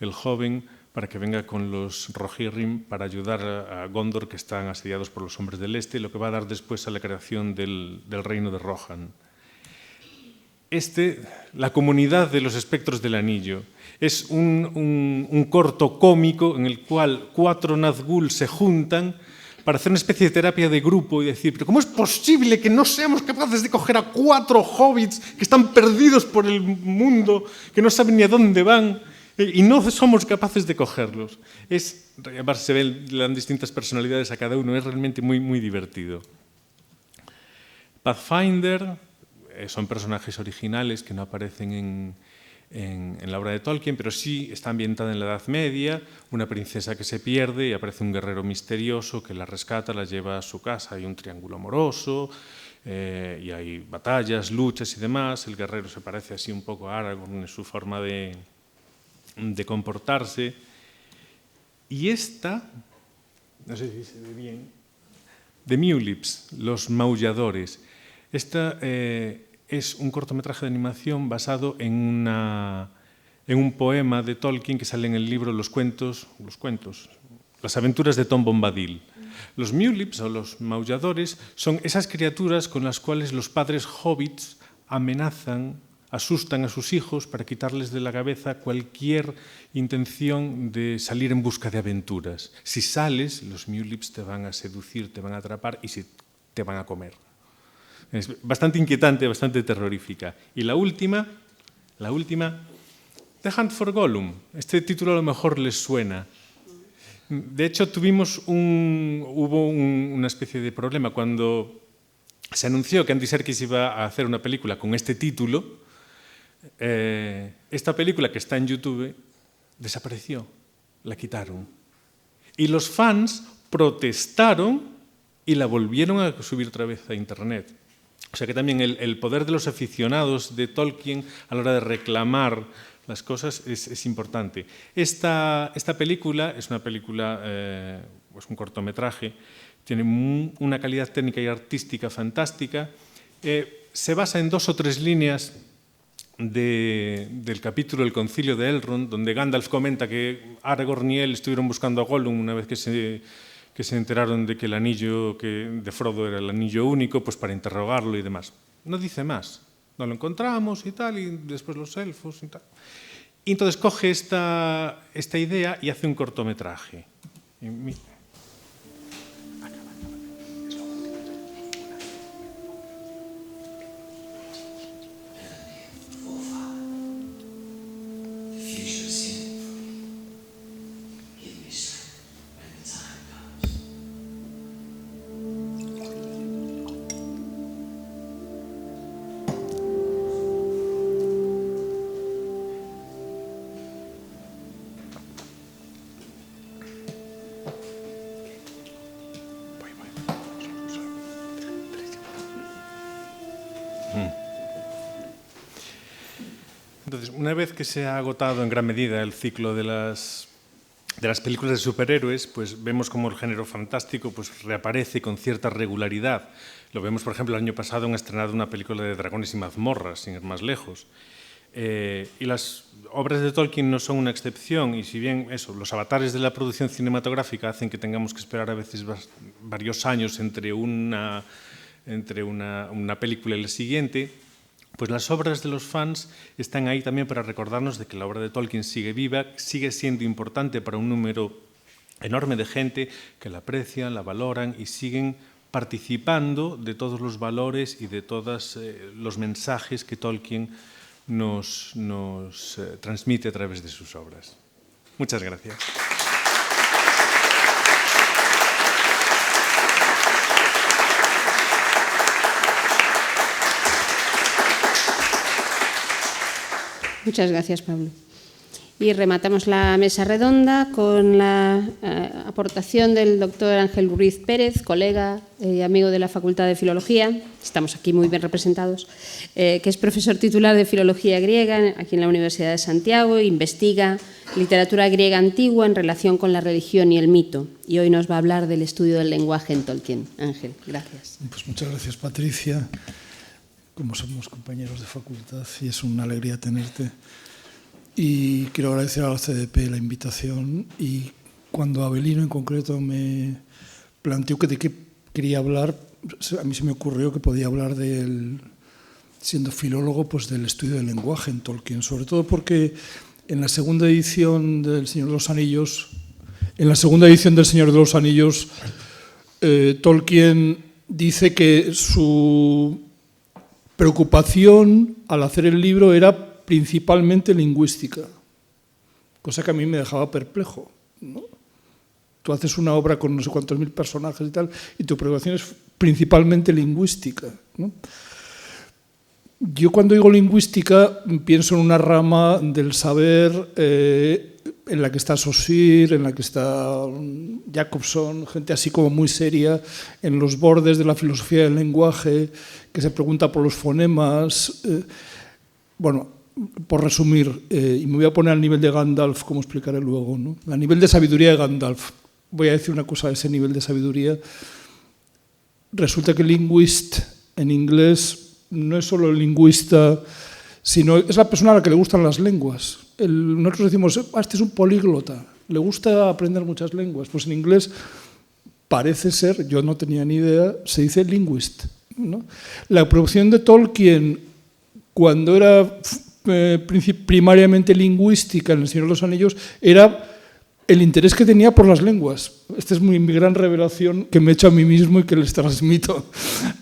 el joven, para que venga con los Rohirrim para ayudar a Gondor, que están asediados por los hombres del este, lo que va a dar después a la creación del reino de Rohan. La comunidad de los espectros del anillo, es un corto cómico en el cual 4 Nazgûl se juntan para hacer una especie de terapia de grupo y decir, pero ¿cómo es posible que no seamos capaces de coger a 4 hobbits que están perdidos por el mundo, que no saben ni a dónde van, y no somos capaces de cogerlos? Además se ven las distintas personalidades a cada uno, es realmente muy, muy divertido. Pathfinder son personajes originales que no aparecen en la obra de Tolkien, pero sí está ambientada en la Edad Media, una princesa que se pierde y aparece un guerrero misterioso que la rescata, la lleva a su casa, hay un triángulo amoroso y hay batallas, luchas y demás. El guerrero se parece así un poco a Aragorn en su forma de comportarse. Y esta, no sé si se ve bien, The Mewlips, los maulladores. Esta es un cortometraje de animación basado en un poema de Tolkien que sale en el libro Las aventuras de Tom Bombadil. Los Mewlips o los maulladores son esas criaturas con las cuales los padres hobbits asustan a sus hijos para quitarles de la cabeza cualquier intención de salir en busca de aventuras. Si sales, los Mewlips te van a seducir, te van a atrapar y te van a comer. Es bastante inquietante, bastante terrorífica. Y la última, The Hunt for Gollum. Este título a lo mejor les suena. De hecho, hubo una especie de problema cuando se anunció que Andy Serkis iba a hacer una película con este título. Esta película, que está en YouTube, desapareció, la quitaron. Y los fans protestaron y la volvieron a subir otra vez a Internet. O sea que también el poder de los aficionados de Tolkien a la hora de reclamar las cosas es importante. Esta película es una película, es un cortometraje, tiene una calidad técnica y artística fantástica. Se basa en 2 o 3 líneas del capítulo del Concilio de Elrond, donde Gandalf comenta que Aragorn y él estuvieron buscando a Gollum una vez que se enteraron de que el anillo de Frodo era el anillo único, pues para interrogarlo y demás. No dice más. No lo encontramos y tal, y después los elfos y tal. Y entonces coge esta idea y hace un cortometraje. una vez que se ha agotado en gran medida el ciclo de las películas de superhéroes, pues vemos como el género fantástico pues reaparece con cierta regularidad. Lo vemos, por ejemplo, el año pasado han estrenado una película de dragones y mazmorras, sin ir más lejos. Y las obras de Tolkien no son una excepción, y si bien los avatares de la producción cinematográfica hacen que tengamos que esperar a veces varios años entre una película y la siguiente, pues las obras de los fans están ahí también para recordarnos de que la obra de Tolkien sigue viva, sigue siendo importante para un número enorme de gente que la aprecian, la valoran y siguen participando de todos los valores y de todos los mensajes que Tolkien nos transmite a través de sus obras. Muchas gracias. Muchas gracias, Pablo. Y rematamos la mesa redonda con la aportación del doctor Ángel Ruiz Pérez, colega y amigo de la Facultad de Filología, estamos aquí muy bien representados, que es profesor titular de Filología Griega aquí en la Universidad de Santiago, investiga literatura griega antigua en relación con la religión y el mito. Y hoy nos va a hablar del estudio del lenguaje en Tolkien. Ángel, gracias. Pues muchas gracias, Patricia. Como somos compañeros de facultad, y es una alegría tenerte. Y quiero agradecer a la CDP la invitación, y cuando Abelino en concreto me planteó que de qué quería hablar, a mí se me ocurrió que podía hablar siendo filólogo, pues del estudio del lenguaje en Tolkien, sobre todo porque en la segunda edición del Señor de los Anillos, Tolkien dice que su preocupación al hacer el libro era principalmente lingüística, cosa que a mí me dejaba perplejo, ¿no? Tú haces una obra con no sé cuántos mil personajes y tal, y tu preocupación es principalmente lingüística, ¿no? Yo cuando digo lingüística pienso en una rama del saber en la que está Saussure, en la que está Jacobson, gente así como muy seria, en los bordes de la filosofía del lenguaje, que se pregunta por los fonemas. Bueno, por resumir, y me voy a poner al nivel de Gandalf, como explicaré luego, ¿no? A nivel de sabiduría de Gandalf, voy a decir una cosa de ese nivel de sabiduría. Resulta que linguist en inglés no es solo el lingüista, sino es la persona a la que le gustan las lenguas. Nosotros decimos, este es un políglota, le gusta aprender muchas lenguas. Pues en inglés parece ser, yo no tenía ni idea, se dice linguist, ¿no? La producción de Tolkien, cuando era primariamente lingüística en El Señor de los Anillos, era el interés que tenía por las lenguas. Esta es mi gran revelación que me he hecho a mí mismo y que les transmito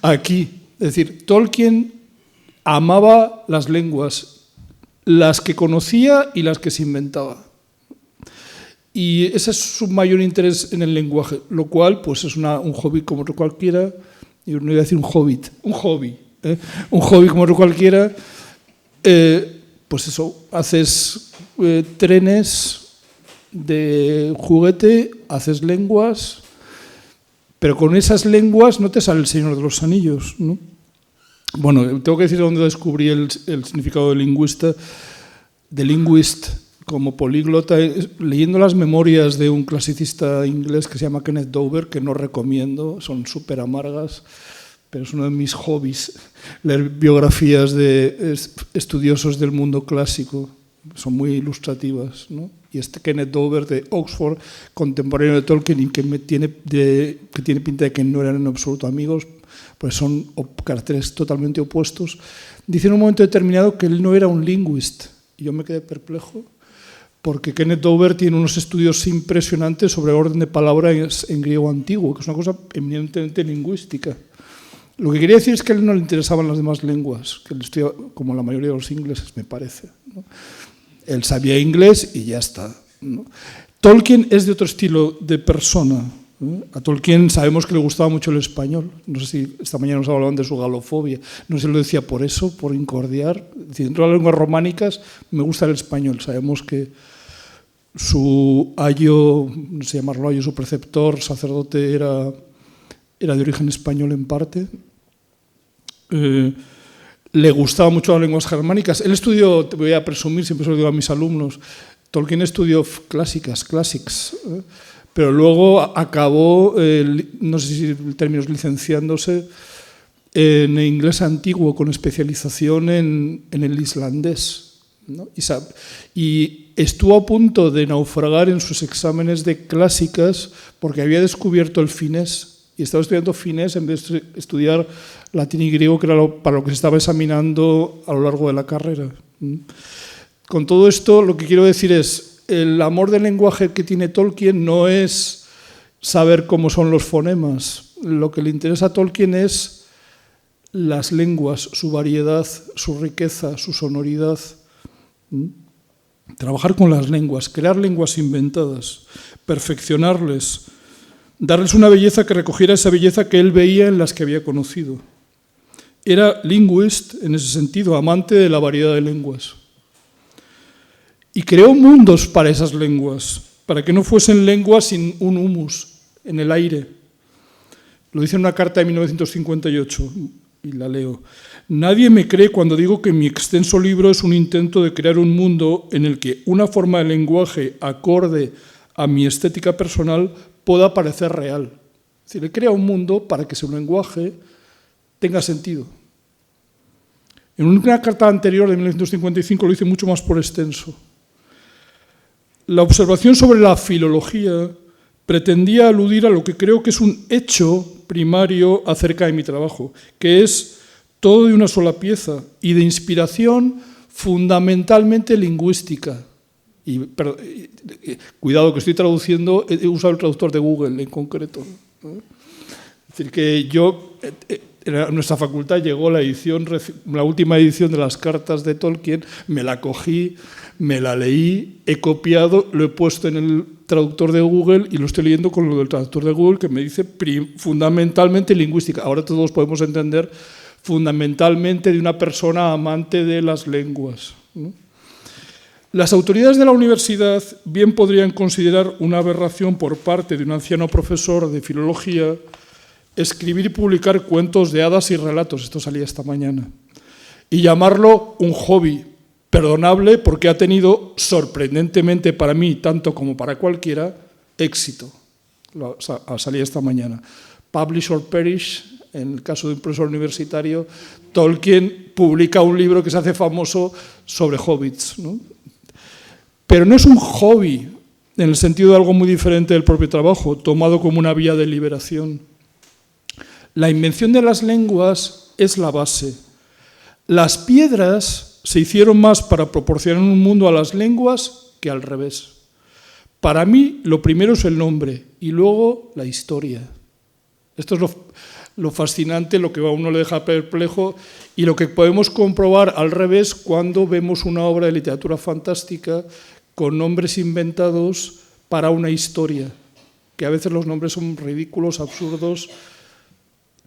aquí. Es decir, Tolkien amaba las lenguas, las que conocía y las que se inventaba. Y ese es su mayor interés en el lenguaje, lo cual pues es un hobby como otro cualquiera. Yo no iba a decir un hobbit, un hobby. Un hobby como otro cualquiera. Pues eso, haces trenes de juguete, haces lenguas, pero con esas lenguas no te sale El Señor de los Anillos, ¿no? Bueno, tengo que decir dónde descubrí el significado de linguist como políglota, leyendo las memorias de un clasicista inglés que se llama Kenneth Dover, que no recomiendo, son súper amargas, pero es uno de mis hobbies, leer biografías de estudiosos del mundo clásico, son muy ilustrativas, ¿no? Y Kenneth Dover de Oxford, contemporáneo de Tolkien, y que tiene pinta de que no eran en absoluto amigos, pues son caracteres totalmente opuestos, dice en un momento determinado que él no era un linguist. Y yo me quedé perplejo, porque Kenneth Dover tiene unos estudios impresionantes sobre orden de palabras en griego antiguo, que es una cosa eminentemente lingüística. Lo que quería decir es que a él no le interesaban las demás lenguas, que él estudia como la mayoría de los ingleses, me parece, ¿no? Él sabía inglés y ya está, ¿no? Tolkien es de otro estilo de persona. A Tolkien sabemos que le gustaba mucho el español. No sé si esta mañana nos hablaban de su galofobia. No sé si lo decía por eso, por incordiar. Dentro de las lenguas románicas me gusta el español. Sabemos que su ayo, no sé llamarlo ayo, su preceptor, sacerdote, era de origen español en parte. le gustaban mucho las lenguas germánicas. Él estudió, te voy a presumir, siempre se lo digo a mis alumnos, Tolkien estudió classics, pero luego acabó, no sé si el término es licenciándose, en inglés antiguo, con especialización en el islandés, ¿no? Y estuvo a punto de naufragar en sus exámenes de clásicas porque había descubierto el finés y estaba estudiando finés en vez de estudiar latín y griego, que era para lo que se estaba examinando a lo largo de la carrera. Con todo esto, lo que quiero decir es, el amor del lenguaje que tiene Tolkien no es saber cómo son los fonemas. Lo que le interesa a Tolkien es las lenguas, su variedad, su riqueza, su sonoridad. Trabajar con las lenguas, crear lenguas inventadas, perfeccionarles, darles una belleza que recogiera esa belleza que él veía en las que había conocido. Era linguist, en ese sentido, amante de la variedad de lenguas. Y creó mundos para esas lenguas, para que no fuesen lenguas sin un humus en el aire. Lo dice en una carta de 1958, y la leo. Nadie me cree cuando digo que mi extenso libro es un intento de crear un mundo en el que una forma de lenguaje acorde a mi estética personal pueda parecer real. Es decir, él crea un mundo para que su lenguaje tenga sentido. En una carta anterior de 1955 lo dice mucho más por extenso. La observación sobre la filología pretendía aludir a lo que creo que es un hecho primario acerca de mi trabajo, que es todo de una sola pieza y de inspiración fundamentalmente lingüística. Cuidado que estoy traduciendo, he usado el traductor de Google en concreto. Es decir, que en nuestra facultad llegó la última edición de las cartas de Tolkien, me la cogí, me la leí, he copiado, lo he puesto en el traductor de Google y lo estoy leyendo con lo del traductor de Google que me dice fundamentalmente lingüística. Ahora todos podemos entender fundamentalmente de una persona amante de las lenguas, ¿no? Las autoridades de la universidad bien podrían considerar una aberración por parte de un anciano profesor de filología escribir y publicar cuentos de hadas y relatos, esto salía esta mañana, y llamarlo un hobby perdonable porque ha tenido, sorprendentemente para mí, tanto como para cualquiera, éxito. Salía esta mañana. Publish or perish, en el caso de un profesor universitario, Tolkien publica un libro que se hace famoso sobre hobbits, ¿no? Pero no es un hobby en el sentido de algo muy diferente del propio trabajo, tomado como una vía de liberación. La invención de las lenguas es la base. Las piedras se hicieron más para proporcionar un mundo a las lenguas que al revés. Para mí, lo primero es el nombre y luego la historia. Esto es lo fascinante, lo que a uno le deja perplejo y lo que podemos comprobar al revés cuando vemos una obra de literatura fantástica con nombres inventados para una historia, que a veces los nombres son ridículos, absurdos,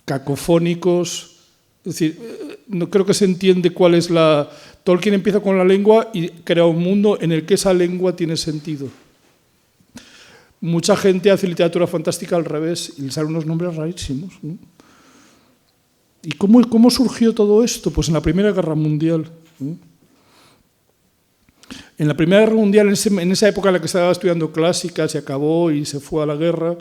cacofónicos. Es decir, no creo que se entiende cuál es la... Tolkien empieza con la lengua y crea un mundo en el que esa lengua tiene sentido. Mucha gente hace literatura fantástica al revés y les salen unos nombres rarísimos, ¿no? ¿Y cómo surgió todo esto? Pues en la Primera Guerra Mundial, ¿no? En la Primera Guerra Mundial, en esa época en la que estaba estudiando clásicas, se acabó y se fue a la guerra,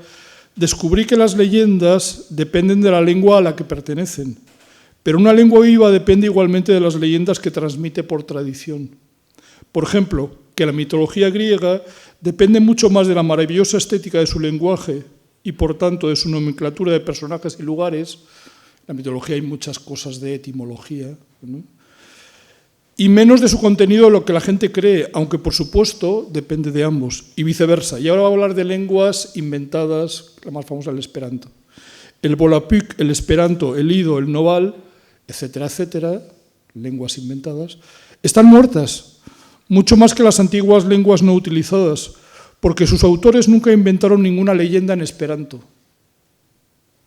descubrí que las leyendas dependen de la lengua a la que pertenecen, pero una lengua viva depende igualmente de las leyendas que transmite por tradición. Por ejemplo, que la mitología griega depende mucho más de la maravillosa estética de su lenguaje y, por tanto, de su nomenclatura de personajes y lugares. En la mitología hay muchas cosas de etimología, ¿no? Y menos de su contenido de lo que la gente cree, aunque, por supuesto, depende de ambos, y viceversa. Y ahora voy a hablar de lenguas inventadas, la más famosa, el esperanto. El volapük, el esperanto, el ido, el noval, etcétera, etcétera, lenguas inventadas, están muertas, mucho más que las antiguas lenguas no utilizadas, porque sus autores nunca inventaron ninguna leyenda en esperanto.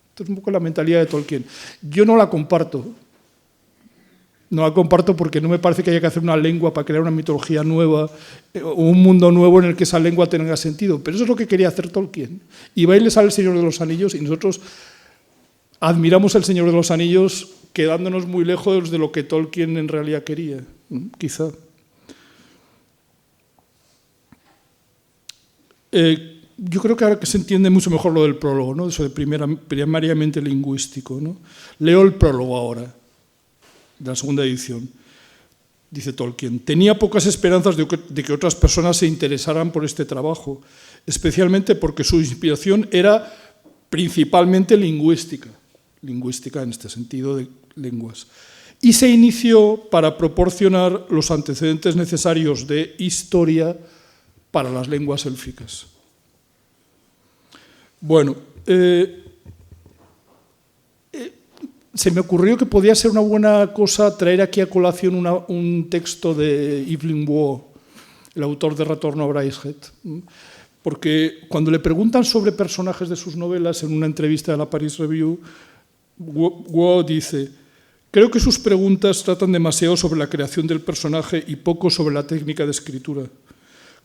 Esto es un poco la mentalidad de Tolkien. Yo no la comparto. No la comparto porque no me parece que haya que hacer una lengua para crear una mitología nueva o un mundo nuevo en el que esa lengua tenga sentido. Pero eso es lo que quería hacer Tolkien. Y va y le sale El Señor de los Anillos y nosotros admiramos El Señor de los Anillos quedándonos muy lejos de lo que Tolkien en realidad quería, quizá. Yo creo que ahora que se entiende mucho mejor lo del prólogo, ¿no? Eso de primariamente lingüístico, ¿no? Leo el prólogo ahora, de la segunda edición. Dice Tolkien: tenía pocas esperanzas de que otras personas se interesaran por este trabajo, especialmente porque su inspiración era principalmente lingüística en este sentido de lenguas, y se inició para proporcionar los antecedentes necesarios de historia para las lenguas élficas. Bueno, se me ocurrió que podía ser una buena cosa traer aquí a colación un texto de Evelyn Waugh, el autor de Retorno a Brideshead, porque cuando le preguntan sobre personajes de sus novelas en una entrevista de la Paris Review, Waugh dice: creo que sus preguntas tratan demasiado sobre la creación del personaje y poco sobre la técnica de escritura.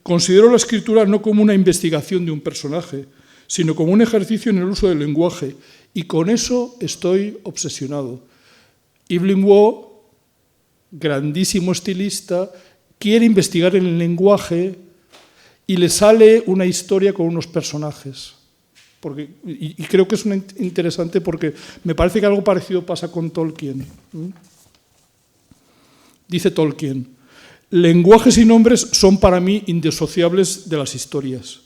Considero la escritura no como una investigación de un personaje, sino como un ejercicio en el uso del lenguaje, y con eso estoy obsesionado. Evelyn Waugh, grandísimo estilista, quiere investigar en el lenguaje y le sale una historia con unos personajes. Y creo que es interesante porque me parece que algo parecido pasa con Tolkien. Dice Tolkien: lenguajes y nombres son para mí indisociables de las historias.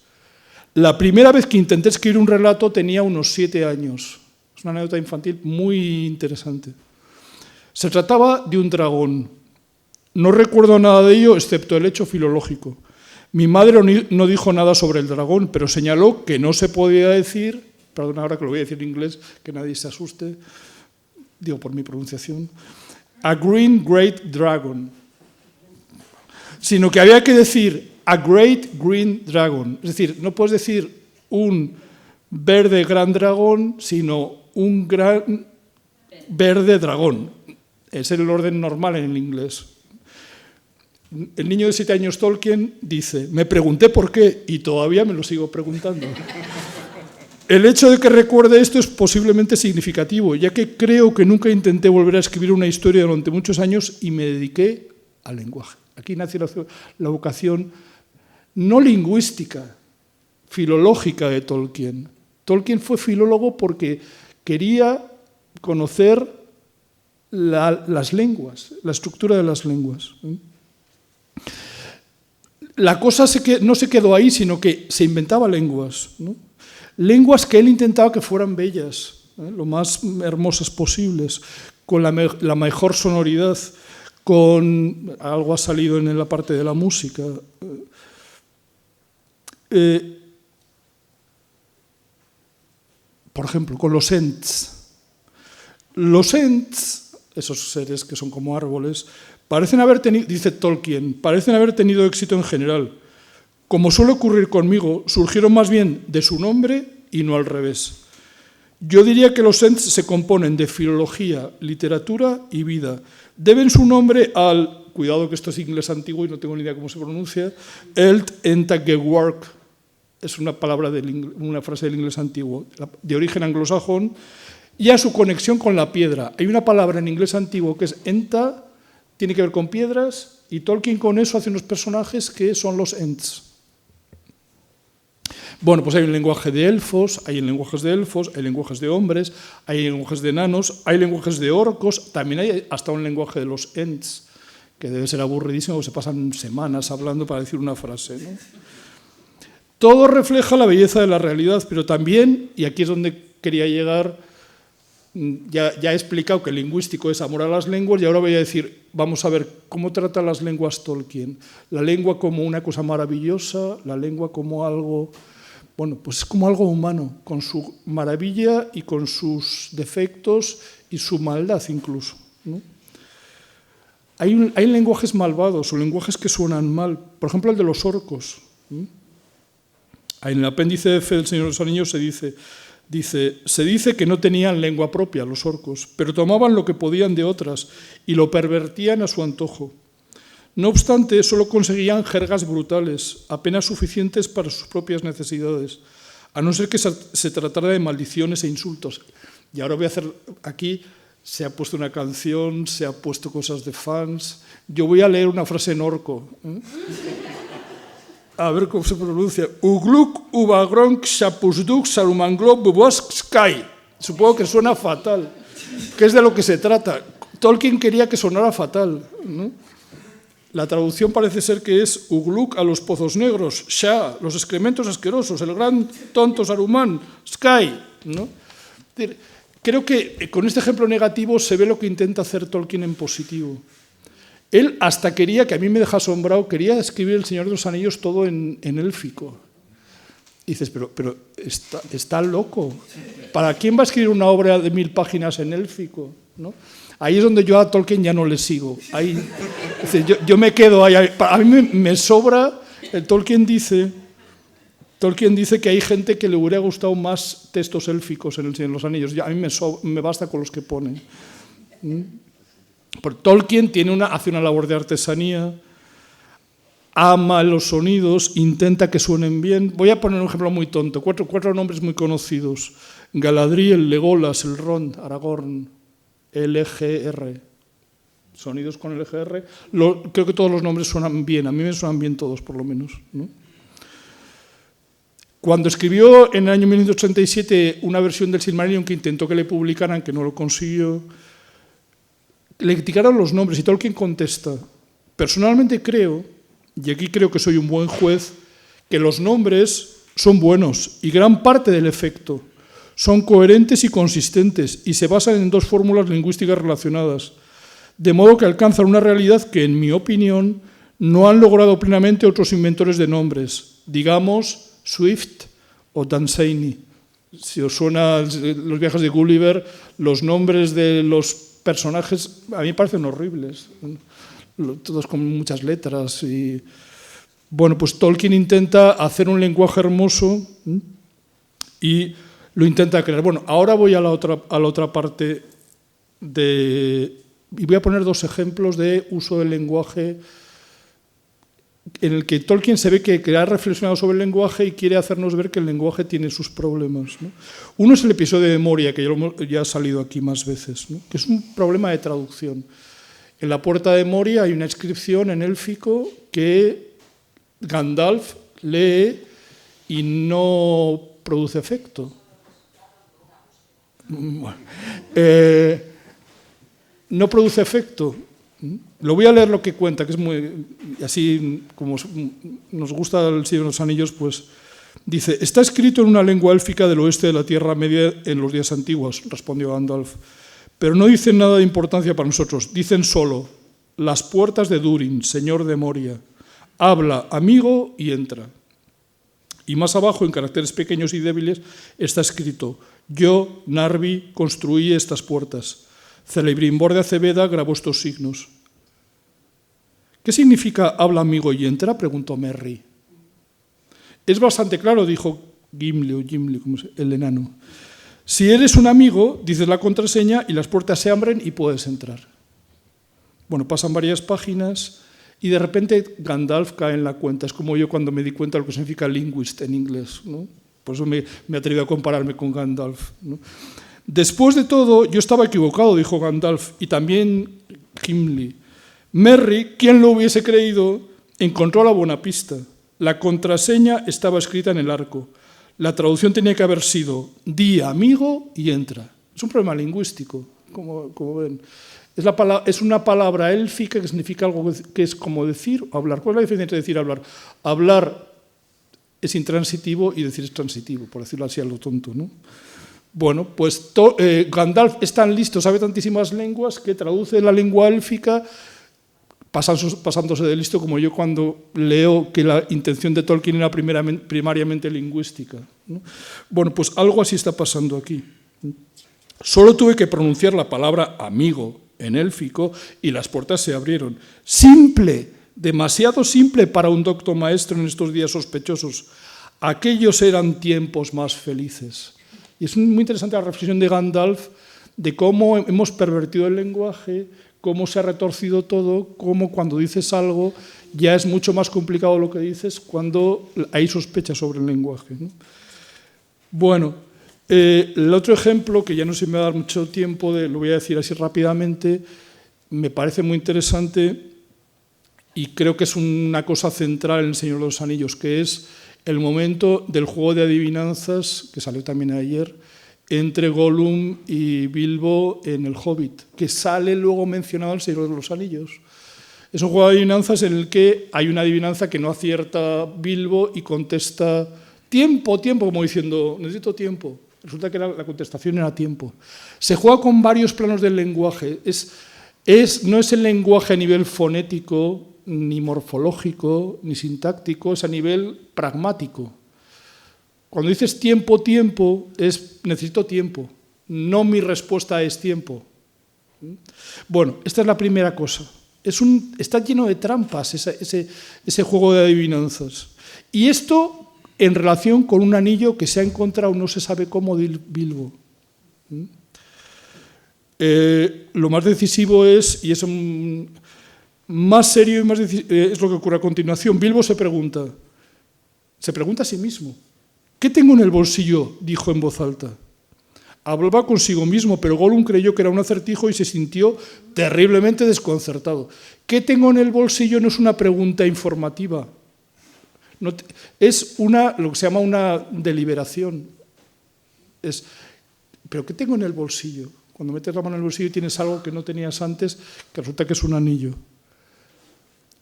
La primera vez que intenté escribir un relato tenía unos 7 años. Es una anécdota infantil muy interesante. Se trataba de un dragón. No recuerdo nada de ello excepto el hecho filológico. Mi madre no dijo nada sobre el dragón, pero señaló que no se podía decir, perdón, ahora que lo voy a decir en inglés, que nadie se asuste, digo por mi pronunciación, a green great dragon, sino que había que decir a great green dragon. Es decir, no puedes decir un verde gran dragón, sino un gran verde dragón. Es el orden normal en el inglés. El niño de 7 años Tolkien dice: me pregunté por qué y todavía me lo sigo preguntando. El hecho de que recuerde esto es posiblemente significativo, ya que creo que nunca intenté volver a escribir una historia durante muchos años y me dediqué al lenguaje. Aquí nace la vocación no lingüística, filológica de Tolkien. Tolkien fue filólogo porque quería conocer las lenguas, la estructura de las lenguas. La cosa no se quedó ahí, sino que se inventaba lenguas, ¿no? Lenguas que él intentaba que fueran bellas, lo más hermosas posibles, con la mejor sonoridad, con algo ha salido en la parte de la música. Por ejemplo, con los Ents. Los Ents, esos seres que son como árboles, parecen haber tenido, dice Tolkien, parecen haber tenido éxito en general. Como suele ocurrir conmigo, surgieron más bien de su nombre y no al revés. Yo diría que los Ents se componen de filología, literatura y vida. Deben su nombre al, cuidado que esto es inglés antiguo y no tengo ni idea cómo se pronuncia, Elt Entagewark. Es una palabra una frase del inglés antiguo, de origen anglosajón, y a su conexión con la piedra. Hay una palabra en inglés antiguo que es enta, tiene que ver con piedras, y Tolkien con eso hace unos personajes que son los Ents. Bueno, pues hay un lenguaje de elfos, hay lenguajes de elfos, hay lenguajes de hombres, hay lenguajes de enanos, hay lenguajes de orcos, también hay hasta un lenguaje de los Ents, que debe ser aburridísimo, se pasan semanas hablando para decir una frase, ¿no? Todo refleja la belleza de la realidad, pero también, y aquí es donde quería llegar, ya he explicado que el lingüístico es amor a las lenguas, y ahora voy a decir, vamos a ver cómo trata las lenguas Tolkien. La lengua como una cosa maravillosa, la lengua como algo, bueno, pues es como algo humano, con su maravilla y con sus defectos y su maldad incluso, ¿no? Hay lenguajes malvados o lenguajes que suenan mal, por ejemplo el de los orcos, ¿no? En el apéndice de fe del Señor de los Anillos se dice que no tenían lengua propia los orcos, pero tomaban lo que podían de otras y lo pervertían a su antojo. No obstante, solo conseguían jergas brutales, apenas suficientes para sus propias necesidades, a no ser que se tratara de maldiciones e insultos. Y ahora voy a hacer aquí se ha puesto una canción, se ha puesto cosas de fans. Yo voy a leer una frase en orco. A ver cómo se pronuncia. Ugluk, ubagronk, shapusduk, salumanglo, bubosk, sky. Supongo que suena fatal, que es de lo que se trata. Tolkien quería que sonara fatal, ¿no? La traducción parece ser que es Ugluk a los pozos negros, Shah, los excrementos asquerosos, el gran tonto Saruman, Sky, ¿no? Creo que con este ejemplo negativo se ve lo que intenta hacer Tolkien en positivo. Él hasta quería, que a mí me deja asombrado, quería escribir El Señor de los Anillos todo en élfico. Y dices, pero está loco. ¿Para quién va a escribir una obra de 1000 páginas en élfico? ¿No? Ahí es donde yo a Tolkien ya no le sigo. Ahí, yo me quedo ahí. A mí me sobra. Tolkien dice que hay gente que le hubiera gustado más textos élficos en El Señor de los Anillos. A mí me basta con los que pone. Porque Tolkien hace una labor de artesanía, ama los sonidos, intenta que suenen bien. Voy a poner un ejemplo muy tonto. Cuatro nombres muy conocidos. Galadriel, Legolas, Elrond, Aragorn, LGR. Sonidos con LGR. Creo que todos los nombres suenan bien. A mí me suenan bien todos, por lo menos, ¿no? Cuando escribió en el año 1987 una versión del Silmarillion que intentó que le publicaran, que no lo consiguió, le criticaron los nombres y Tolkien contesta: personalmente creo, y aquí creo que soy un buen juez, que los nombres son buenos y gran parte del efecto. Son coherentes y consistentes y se basan en 2 fórmulas lingüísticas relacionadas, de modo que alcanzan una realidad que, en mi opinión, no han logrado plenamente otros inventores de nombres, digamos Swift o Dunsany. Si os suena Los viajes de Gulliver, los nombres de los personajes a mí me parecen horribles, todos con muchas letras. Y bueno, pues Tolkien intenta hacer un lenguaje hermoso y lo intenta crear. Bueno, ahora voy a la otra parte y voy a poner 2 ejemplos de uso del lenguaje en el que Tolkien se ve que ha reflexionado sobre el lenguaje y quiere hacernos ver que el lenguaje tiene sus problemas, ¿no? Uno es el episodio de Moria, que ya ha salido aquí más veces, ¿no? Que es un problema de traducción. En la puerta de Moria hay una inscripción en élfico que Gandalf lee y no produce efecto. No produce efecto. Lo voy a leer lo que cuenta, que es muy... Así como nos gusta El Señor de los Anillos, pues dice: está escrito en una lengua élfica del oeste de la Tierra Media en los días antiguos, respondió Gandalf, pero no dicen nada de importancia para nosotros. Dicen solo: las puertas de Durin, señor de Moria. Habla, amigo, y entra. Y más abajo, en caracteres pequeños y débiles, está escrito: yo, Narvi, construí estas puertas. Celebrimbor de Aceveda grabó estos signos. ¿Qué significa habla, amigo, y entra?, preguntó Merry. Es bastante claro, dijo Gimli, el enano. Si eres un amigo, dices la contraseña y las puertas se abren y puedes entrar. Bueno, pasan varias páginas y de repente Gandalf cae en la cuenta. Es como yo cuando me di cuenta de lo que significa linguist en inglés, ¿no? Por eso me atreví a compararme con Gandalf, ¿no? Después de todo, yo estaba equivocado, dijo Gandalf, y también Gimli. Merry, quien lo hubiese creído, encontró la buena pista. La contraseña estaba escrita en el arco. La traducción tenía que haber sido: di amigo y entra. Es un problema lingüístico, como ven. Es una palabra élfica que significa algo que es como decir o hablar. ¿Cuál es la diferencia entre decir y hablar? Hablar es intransitivo y decir es transitivo, por decirlo así a lo tonto, ¿no? Bueno, pues Gandalf es tan listo, sabe tantísimas lenguas, que traduce la lengua élfica pasándose de listo, como yo cuando leo que la intención de Tolkien era primariamente lingüística, ¿no? Bueno, pues algo así está pasando aquí. Solo tuve que pronunciar la palabra amigo en élfico y las puertas se abrieron. Simple, demasiado simple para un docto maestro en estos días sospechosos. Aquellos eran tiempos más felices. Y es muy interesante la reflexión de Gandalf de cómo hemos pervertido el lenguaje, cómo se ha retorcido todo, cómo cuando dices algo ya es mucho más complicado lo que dices cuando hay sospechas sobre el lenguaje, ¿no? Bueno, El otro ejemplo, que ya no se me va a dar mucho tiempo, lo voy a decir así rápidamente, me parece muy interesante y creo que es una cosa central en El Señor de los Anillos, que es el momento del juego de adivinanzas, que salió también ayer, entre Gollum y Bilbo en El Hobbit, que sale luego mencionado en El Señor de los Anillos. Es un juego de adivinanzas en el que hay una adivinanza que no acierta Bilbo y contesta tiempo, como diciendo, necesito tiempo. Resulta que la contestación era tiempo. Se juega con varios planos del lenguaje. No es el lenguaje a nivel fonético, ni morfológico, ni sintáctico, es a nivel pragmático. Cuando dices tiempo, es necesito tiempo, no mi respuesta es tiempo. Bueno, esta es la primera cosa. Está lleno de trampas ese juego de adivinanzas. Y esto en relación con un anillo que se ha encontrado no se sabe cómo de Bilbo. Lo más decisivo es, y es más serio y más es lo que ocurre a continuación. Bilbo se pregunta a sí mismo. ¿Qué tengo en el bolsillo?, dijo en voz alta. Hablaba consigo mismo, pero Gollum creyó que era un acertijo y se sintió terriblemente desconcertado. ¿Qué tengo en el bolsillo? No es una pregunta informativa. Es lo que se llama una deliberación. ¿Pero qué tengo en el bolsillo? Cuando metes la mano en el bolsillo y tienes algo que no tenías antes, que resulta que es un anillo.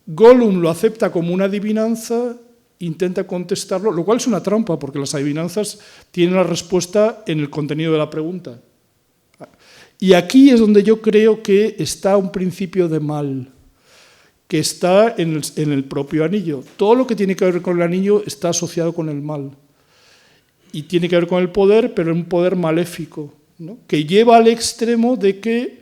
Gollum lo acepta como una adivinanza, intenta contestarlo, lo cual es una trampa, porque las adivinanzas tienen la respuesta en el contenido de la pregunta. Y aquí es donde yo creo que está un principio de mal, que está en el propio anillo. Todo lo que tiene que ver con el anillo está asociado con el mal. Y tiene que ver con el poder, pero un poder maléfico, ¿no?, que lleva al extremo de que,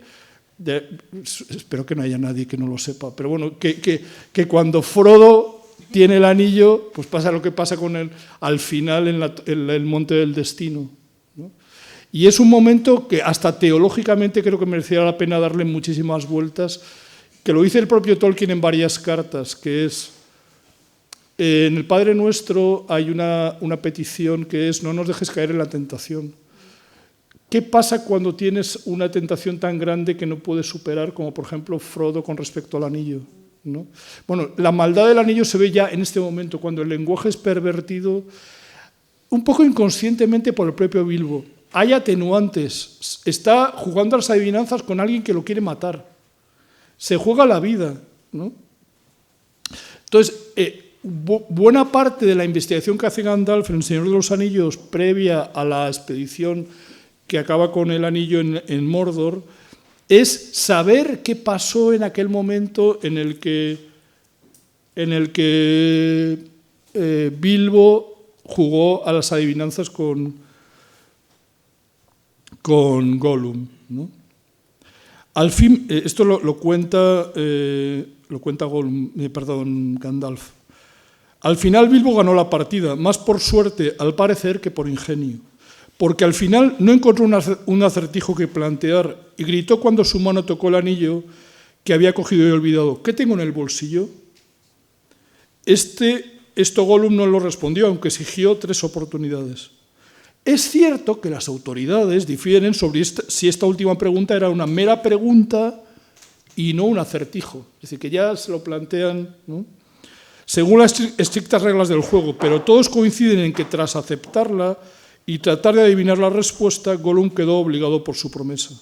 espero que no haya nadie que no lo sepa, pero bueno, que cuando Frodo tiene el anillo, pues pasa lo que pasa con él al final en el Monte del Destino, ¿no? Y es un momento que hasta teológicamente creo que merecería la pena darle muchísimas vueltas, que lo dice el propio Tolkien en varias cartas, que es, en el Padre Nuestro hay una petición que es, no nos dejes caer en la tentación. ¿Qué pasa cuando tienes una tentación tan grande que no puedes superar, como por ejemplo Frodo con respecto al anillo, ¿no? Bueno, la maldad del anillo se ve ya en este momento, cuando el lenguaje es pervertido, un poco inconscientemente por el propio Bilbo. Hay atenuantes. Está jugando a las adivinanzas con alguien que lo quiere matar. Se juega la vida, ¿no? Entonces, buena parte de la investigación que hace Gandalf en El Señor de los Anillos, previa a la expedición que acaba con el anillo en Mordor, es saber qué pasó en aquel momento en el que Bilbo jugó a las adivinanzas con Gollum, ¿no? Al fin, esto lo cuenta Gandalf. Al final Bilbo ganó la partida, más por suerte, al parecer, que por ingenio. Porque al final no encontró un acertijo que plantear y gritó cuando su mano tocó el anillo que había cogido y olvidado. ¿Qué tengo en el bolsillo? Esto Gollum no lo respondió, aunque exigió 3 oportunidades. Es cierto que las autoridades difieren sobre si esta última pregunta era una mera pregunta y no un acertijo. Es decir, que ya se lo plantean, ¿no?, según las estrictas reglas del juego, pero todos coinciden en que tras aceptarla y tratar de adivinar la respuesta, Gollum quedó obligado por su promesa.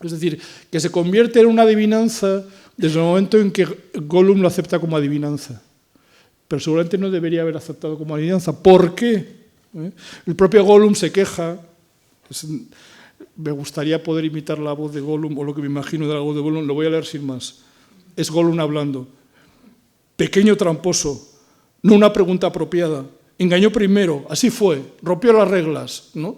Es decir, que se convierte en una adivinanza desde el momento en que Gollum lo acepta como adivinanza. Pero seguramente no debería haber aceptado como adivinanza. ¿Por qué? El propio Gollum se queja. Me gustaría poder imitar la voz de Gollum, o lo que me imagino de la voz de Gollum. Lo voy a leer sin más. Es Gollum hablando. Pequeño tramposo, no una pregunta apropiada. Engañó primero, así fue, rompió las reglas, ¿no?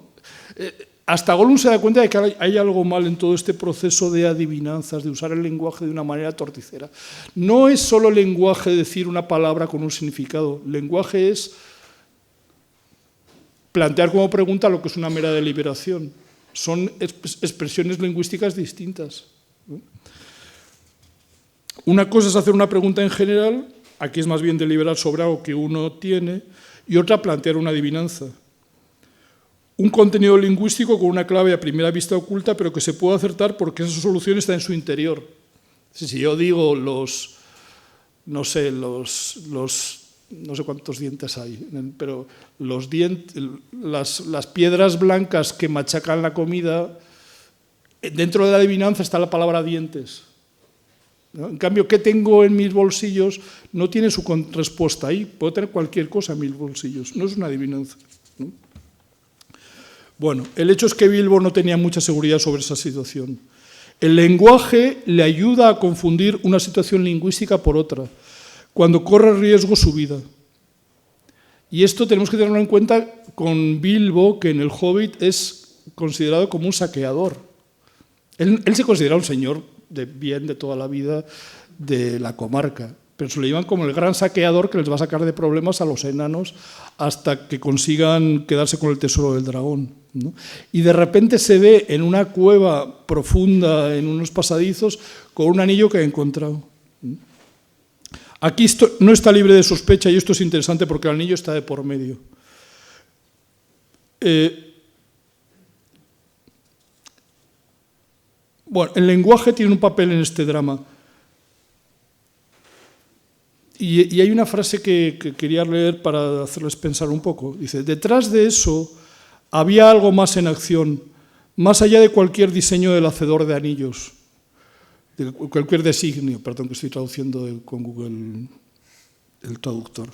Hasta Gollum se da cuenta de que hay algo mal en todo este proceso de adivinanzas, de usar el lenguaje de una manera torticera. No es solo lenguaje decir una palabra con un significado. Lenguaje es plantear como pregunta lo que es una mera deliberación. Son expresiones lingüísticas distintas, ¿no? Una cosa es hacer una pregunta en general, aquí es más bien deliberar sobre algo que uno tiene, y otra plantear una adivinanza. un contenido lingüístico con una clave a primera vista oculta, pero que se puede acertar porque esa solución está en su interior. Si yo digo no sé cuántos dientes hay, pero las piedras blancas que machacan la comida, dentro de la adivinanza está la palabra dientes, ¿no? En cambio, ¿qué tengo en mis bolsillos? No tiene su respuesta ahí. Puedo tener cualquier cosa en mis bolsillos. No es una adivinanza, ¿no? Bueno, el hecho es que Bilbo no tenía mucha seguridad sobre esa situación. El lenguaje le ayuda a confundir una situación lingüística por otra, cuando corre riesgo su vida. Y esto tenemos que tenerlo en cuenta con Bilbo, que en el Hobbit es considerado como un saqueador. Él se considera un señor de bien de toda la vida de la comarca, pero se lo llevan como el gran saqueador que les va a sacar de problemas a los enanos hasta que consigan quedarse con el tesoro del dragón, ¿no? Y de repente se ve en una cueva profunda, en unos pasadizos, con un anillo que ha encontrado. Aquí esto no está libre de sospecha, y esto es interesante porque el anillo está de por medio. Bueno, el lenguaje tiene un papel en este drama. Y hay una frase que quería leer para hacerles pensar un poco. Dice, detrás de eso había algo más en acción, más allá de cualquier diseño del hacedor de anillos, de cualquier designio, perdón que estoy traduciendo con Google el traductor,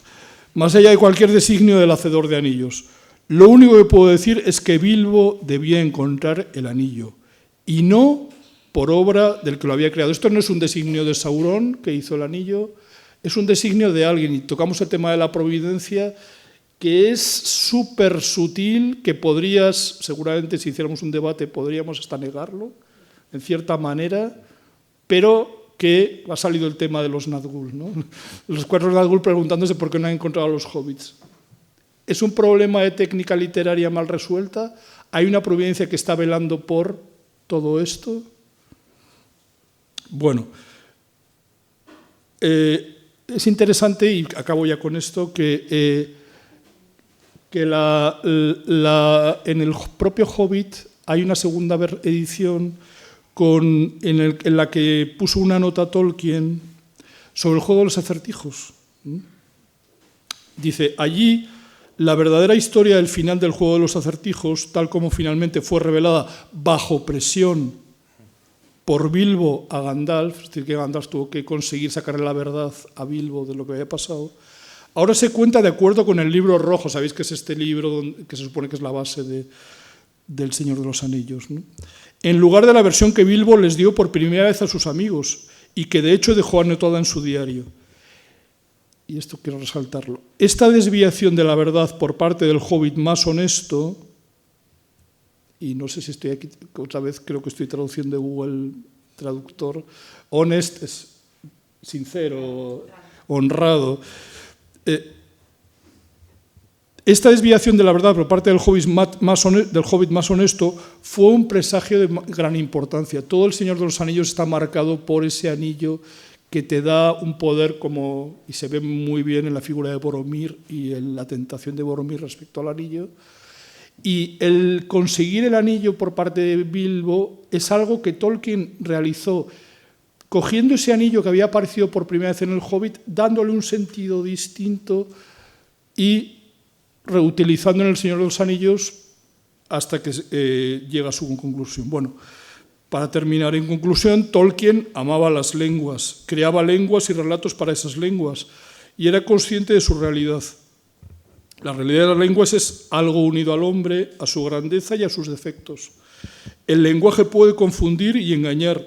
más allá de cualquier designio del hacedor de anillos. Lo único que puedo decir es que Bilbo debía encontrar el anillo, y no por obra del que lo había creado. Esto no es un designio de Sauron, que hizo el anillo, es un designio de alguien, y tocamos el tema de la providencia, que es súper sutil, que seguramente si hiciéramos un debate, podríamos hasta negarlo, en cierta manera, pero que ha salido el tema de los Nazgûl, ¿no? Los 4 Nazgûl preguntándose por qué no han encontrado a los hobbits. ¿Es un problema de técnica literaria mal resuelta? ¿Hay una providencia que está velando por todo esto? Bueno, es interesante, y acabo ya con esto, que en el propio Hobbit hay una segunda edición en la que puso una nota Tolkien sobre el juego de los acertijos. Dice, allí la verdadera historia del final del juego de los acertijos, tal como finalmente fue revelada bajo presión por Bilbo a Gandalf, es decir, que Gandalf tuvo que conseguir sacarle la verdad a Bilbo de lo que había pasado, ahora se cuenta de acuerdo con el libro rojo. Sabéis que es este libro que se supone que es la base del Señor de los Anillos, ¿no? En lugar de la versión que Bilbo les dio por primera vez a sus amigos y que de hecho dejó anotada en su diario. Y esto quiero resaltarlo. Esta desviación de la verdad por parte del hobbit más honesto, y no sé si estoy aquí, otra vez creo que estoy traduciendo de Google Traductor, honest es sincero, honrado. Esta desviación de la verdad por parte del hobbit más honesto fue un presagio de gran importancia. Todo el Señor de los Anillos está marcado por ese anillo que te da un poder, y se ve muy bien en la figura de Boromir y en la tentación de Boromir respecto al anillo. Y el conseguir el anillo por parte de Bilbo es algo que Tolkien realizó, cogiendo ese anillo que había aparecido por primera vez en el Hobbit, dándole un sentido distinto y reutilizando en El Señor de los Anillos hasta que llega a su conclusión. Bueno, para terminar, en conclusión, Tolkien amaba las lenguas, creaba lenguas y relatos para esas lenguas y era consciente de su realidad. La realidad de las lenguas es algo unido al hombre, a su grandeza y a sus defectos. El lenguaje puede confundir y engañar.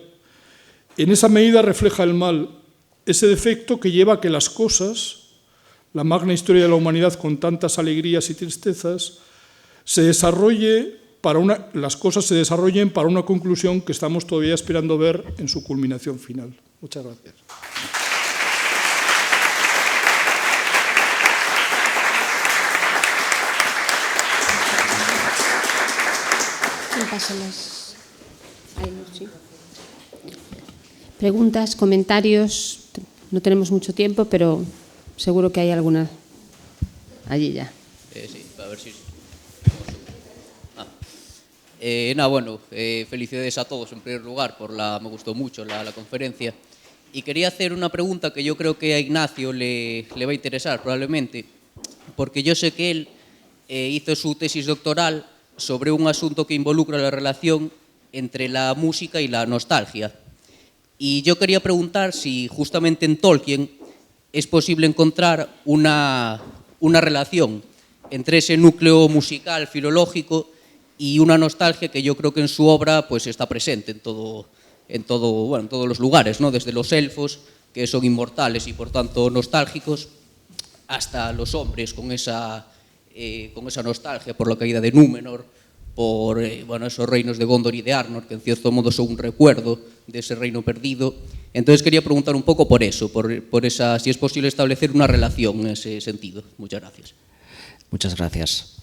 En esa medida refleja el mal, ese defecto que lleva a que las cosas, la magna historia de la humanidad con tantas alegrías y tristezas, las cosas se desarrollen para una conclusión que estamos todavía esperando ver en su culminación final. Muchas gracias. Preguntas, comentarios. No tenemos mucho tiempo, pero seguro que hay alguna allí ya. Sí, a ver si... Felicidades a todos en primer lugar, me gustó mucho la conferencia. Y quería hacer una pregunta que yo creo que a Ignacio le va a interesar probablemente, porque yo sé que él hizo su tesis doctoral sobre un asunto que involucra la relación entre la música y la nostalgia. Y yo quería preguntar si justamente en Tolkien es posible encontrar una relación entre ese núcleo musical, filológico, y una nostalgia que yo creo que en su obra pues está presente en todos los lugares, ¿no? Desde los elfos, que son inmortales y por tanto nostálgicos, hasta los hombres con esa nostalgia por la caída de Númenor, por esos reinos de Gondor y de Arnor, que en cierto modo son un recuerdo de ese reino perdido. Entonces quería preguntar un poco por eso, si es posible establecer una relación en ese sentido. Muchas gracias. Muchas gracias.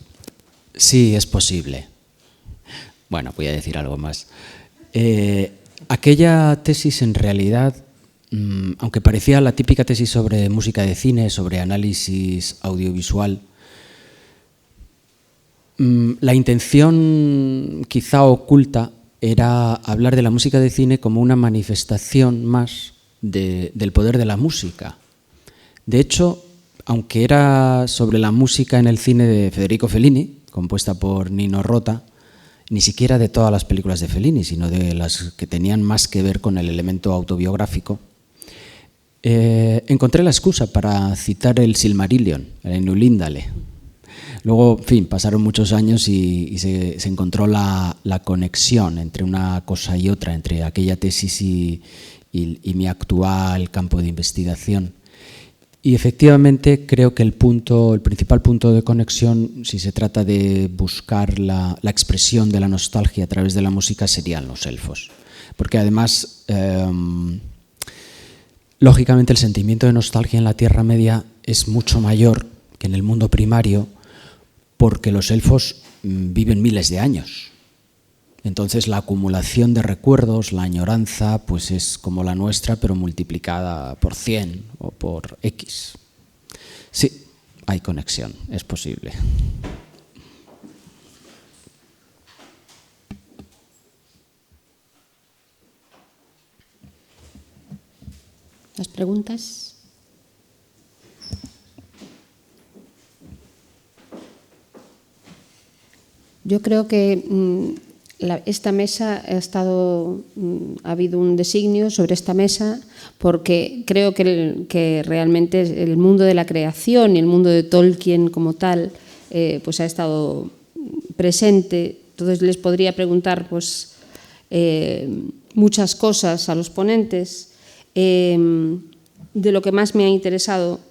Sí, es posible. Bueno, voy a decir algo más. Aquella tesis en realidad, aunque parecía la típica tesis sobre música de cine, sobre análisis audiovisual, la intención quizá oculta era hablar de la música de cine como una manifestación más del poder de la música. De hecho, aunque era sobre la música en el cine de Federico Fellini, compuesta por Nino Rota, ni siquiera de todas las películas de Fellini, sino de las que tenían más que ver con el elemento autobiográfico, encontré la excusa para citar el Silmarillion, el Ainulindale. Luego, en fin, pasaron muchos años y se encontró la conexión entre una cosa y otra, entre aquella tesis y mi actual campo de investigación. Y efectivamente creo que el principal punto de conexión, si se trata de buscar la expresión de la nostalgia a través de la música, serían los elfos. Porque además, lógicamente, el sentimiento de nostalgia en la Tierra Media es mucho mayor que en el mundo primario, porque los elfos viven miles de años. Entonces la acumulación de recuerdos, la añoranza, pues es como la nuestra, pero multiplicada por 100 o por X. Sí, hay conexión, es posible. ¿Las preguntas? Yo creo que esta mesa ha habido un designio sobre esta mesa porque creo que realmente el mundo de la creación y el mundo de Tolkien como tal pues ha estado presente. Entonces les podría preguntar pues muchas cosas a los ponentes. De lo que más me ha interesado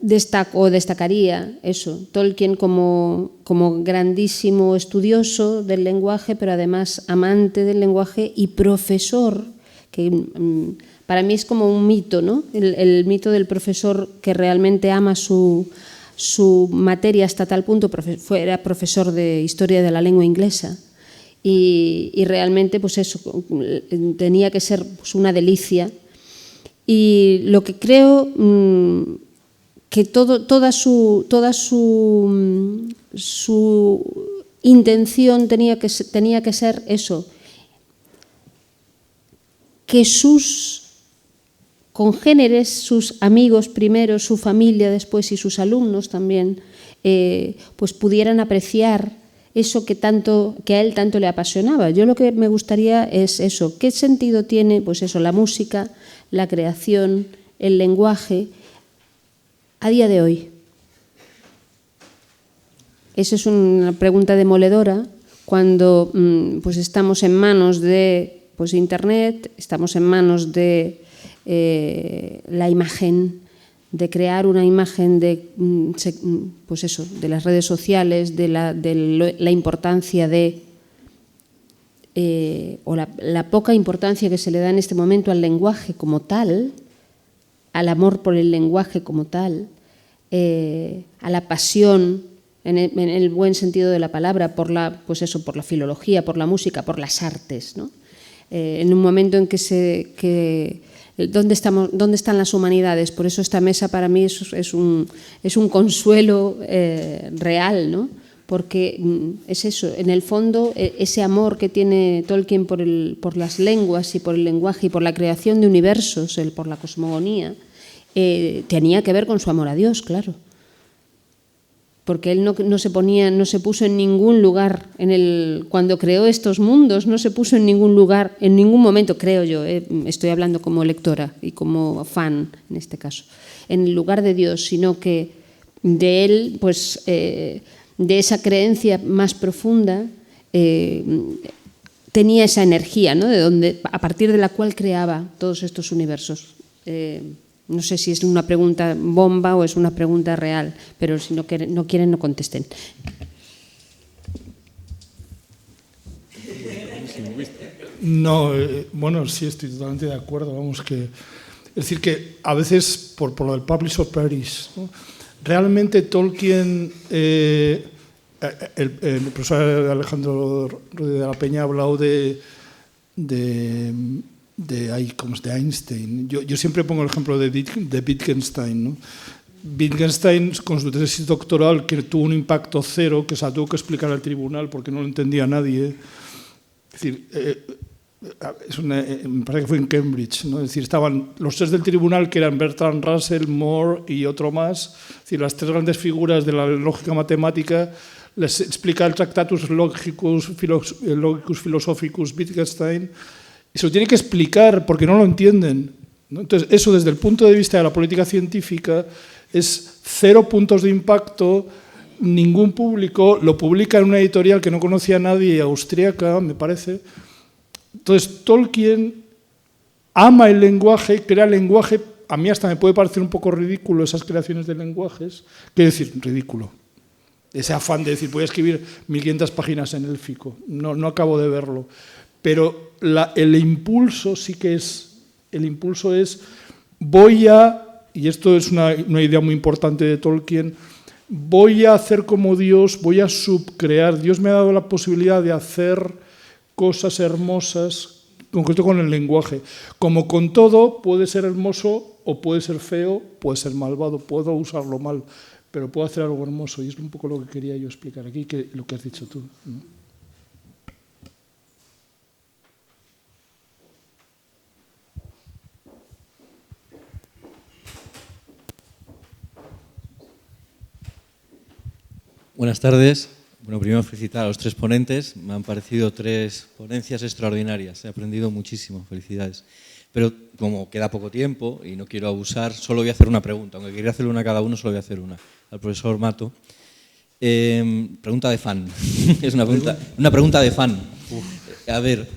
destacaría eso, Tolkien como grandísimo estudioso del lenguaje, pero además amante del lenguaje y profesor, que para mí es como un mito, ¿no? El mito del profesor que realmente ama su materia hasta tal punto, era profesor de historia de la lengua inglesa y realmente pues eso, tenía que ser pues, una delicia. Y lo que creo que toda su intención tenía que ser eso, que sus congéneres, sus amigos primero, su familia después y sus alumnos también, pues pudieran apreciar eso que a él tanto le apasionaba. Yo lo que me gustaría es eso, ¿qué sentido tiene pues eso, la música, la creación, el lenguaje a día de hoy? Esa es una pregunta demoledora cuando pues estamos en manos de pues, Internet, estamos en manos de la imagen, de crear una imagen de, pues eso, de las redes sociales, de la importancia o la poca importancia que se le da en este momento al lenguaje como tal, al amor por el lenguaje como tal, a la pasión en el buen sentido de la palabra por la filología, por la música, por las artes, ¿no? En un momento en que ¿dónde están las humanidades? Por eso esta mesa para mí es un consuelo real, ¿no? porque es eso, en el fondo, ese amor que tiene Tolkien por las lenguas y por el lenguaje y por la creación de universos, por la cosmogonía, tenía que ver con su amor a Dios, claro. Porque él no se puso en ningún lugar, cuando creó estos mundos, no se puso en ningún lugar, en ningún momento, creo yo, estoy hablando como lectora y como fan en este caso, en el lugar de Dios, sino que de él, pues, de esa creencia más profunda, tenía esa energía, ¿no? A partir de la cual creaba todos estos universos. No sé si es una pregunta bomba o es una pregunta real, pero si no quieren, no contesten. No, bueno, sí, estoy totalmente de acuerdo. Vamos, es decir, que a veces, por lo del publish or perish, ¿no? Realmente Tolkien, el profesor Alejandro Rodríguez de la Peña ha hablado de Einstein. Yo siempre pongo el ejemplo de Wittgenstein, ¿no? Wittgenstein, con su tesis doctoral, que tuvo un impacto cero, que se tuvo que explicar al tribunal porque no lo entendía nadie. Es decir, me parece que fue en Cambridge, ¿no? Es decir, estaban los tres del tribunal, que eran Bertrand Russell, Moore y otro más. Es decir, las tres grandes figuras de la lógica matemática. Les explica el Tractatus Logicus Philosophicus Wittgenstein. Y se lo tiene que explicar porque no lo entienden, ¿no? Entonces, eso desde el punto de vista de la política científica es 0 puntos de impacto, ningún público, lo publica en una editorial que no conocía a nadie, austríaca, me parece. Entonces, Tolkien ama el lenguaje, crea el lenguaje. A mí hasta me puede parecer un poco ridículo esas creaciones de lenguajes. Quiero decir, ridículo. Ese afán de decir, voy a escribir 1500 páginas en élfico. No acabo de verlo. Pero el impulso sí que es, y esto es una idea muy importante de Tolkien, voy a hacer como Dios, voy a subcrear. Dios me ha dado la posibilidad de hacer cosas hermosas, en concreto con el lenguaje. Como con todo, puede ser hermoso o puede ser feo, puede ser malvado, puedo usarlo mal, pero puedo hacer algo hermoso. Y es un poco lo que quería yo explicar aquí, lo que has dicho tú, ¿no? Buenas tardes. Bueno, primero felicitar a los tres ponentes. Me han parecido tres ponencias extraordinarias. He aprendido muchísimo. Felicidades. Pero como queda poco tiempo y no quiero abusar, solo voy a hacer una pregunta. Aunque quería hacerle una a cada uno, solo voy a hacer una. Al profesor Mato. Pregunta de fan. Es una pregunta de fan. A ver,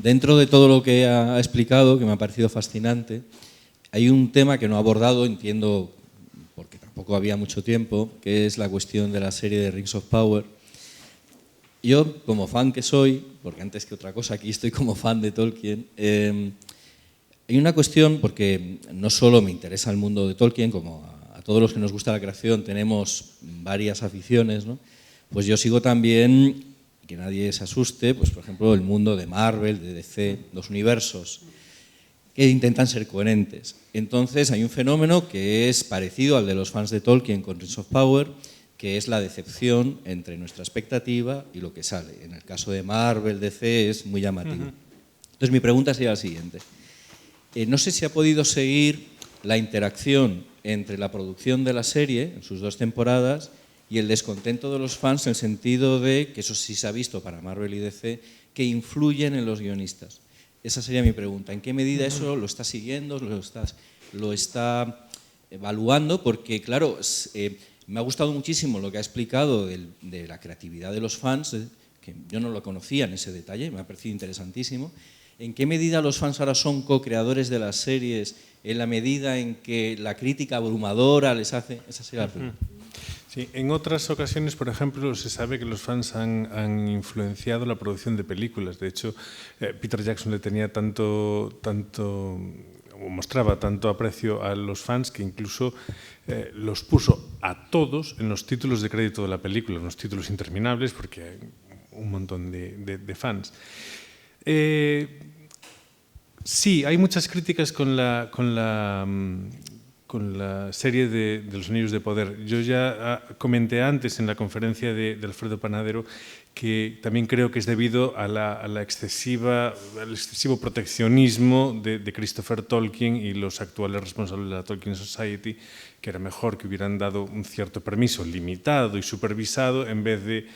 dentro de todo lo que ha explicado, que me ha parecido fascinante, hay un tema que no ha abordado, entiendo, porque tampoco había mucho tiempo, que es la cuestión de la serie de Rings of Power. Yo, como fan que soy, porque antes que otra cosa aquí estoy como fan de Tolkien, hay una cuestión, porque no solo me interesa el mundo de Tolkien, como a todos los que nos gusta la creación tenemos varias aficiones, ¿no? Pues yo sigo también, que nadie se asuste, pues por ejemplo el mundo de Marvel, de DC, los universos, que intentan ser coherentes. Entonces hay un fenómeno que es parecido al de los fans de Tolkien con Rings of Power, que es la decepción entre nuestra expectativa y lo que sale. En el caso de Marvel, DC, es muy llamativo. Entonces mi pregunta sería la siguiente. No sé si ha podido seguir la interacción entre la producción de la serie, en sus 2 temporadas, y el descontento de los fans en el sentido de, que eso sí se ha visto para Marvel y DC, que influyen en los guionistas. Esa sería mi pregunta. ¿En qué medida eso lo está siguiendo, lo está evaluando? Porque, claro, me ha gustado muchísimo lo que ha explicado de la creatividad de los fans, que yo no lo conocía en ese detalle, me ha parecido interesantísimo. ¿En qué medida los fans ahora son co-creadores de las series? ¿En la medida en que la crítica abrumadora les hace...? Esa sería la pregunta. Sí, en otras ocasiones, por ejemplo, se sabe que los fans han influenciado la producción de películas. De hecho, Peter Jackson le tenía mostraba tanto aprecio a los fans que incluso los puso a todos en los títulos de crédito de la película, unos títulos interminables porque hay un montón de fans. Sí, hay muchas críticas con la la serie de los Anillos de Poder. Yo ya comenté antes en la conferencia de Alfredo Panadero que también creo que es debido al excesivo proteccionismo de Christopher Tolkien y los actuales responsables de la Tolkien Society, que era mejor que hubieran dado un cierto permiso limitado y supervisado en vez de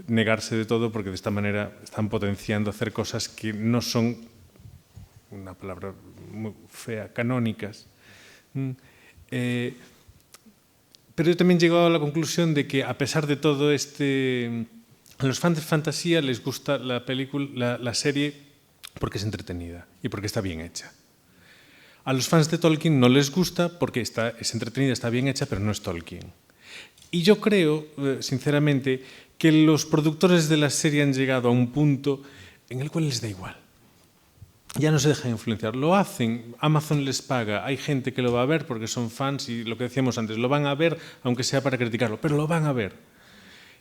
negarse de todo, porque de esta manera están potenciando hacer cosas que no son, una palabra muy fea, canónicas. Pero yo también he llegado a la conclusión de que, a pesar de todo a los fans de fantasía les gusta la serie porque es entretenida y porque está bien hecha. A los fans de Tolkien no les gusta porque es entretenida, está bien hecha, pero no es Tolkien. Y yo creo, sinceramente, que los productores de la serie han llegado a un punto en el cual les da igual. Ya no se dejan influenciar, lo hacen, Amazon les paga, hay gente que lo va a ver porque son fans y lo que decíamos antes, lo van a ver aunque sea para criticarlo, pero lo van a ver.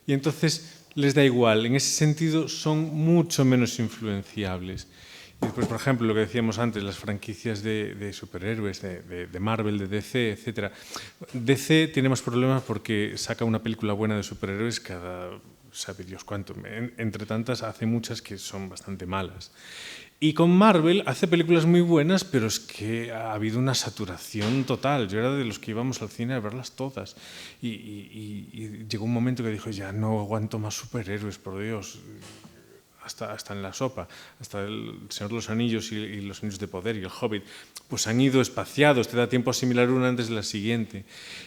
Y entonces les da igual, en ese sentido son mucho menos influenciables. Y después, por ejemplo, lo que decíamos antes, las franquicias de superhéroes, de Marvel, de DC, etc. DC tiene más problemas porque saca una película buena de superhéroes cada, sabe Dios cuánto. Entre tantas, hace muchas que son bastante malas. Y con Marvel hace películas muy buenas, pero es que ha habido una saturación total. Yo era de los que íbamos al cine a verlas todas. Y llegó un momento que dijo, ya no aguanto más superhéroes, por Dios. Hasta en la sopa, hasta El Señor de los Anillos y Los Anillos de Poder y El Hobbit, pues han ido espaciados, te da tiempo a asimilar una antes de la siguiente.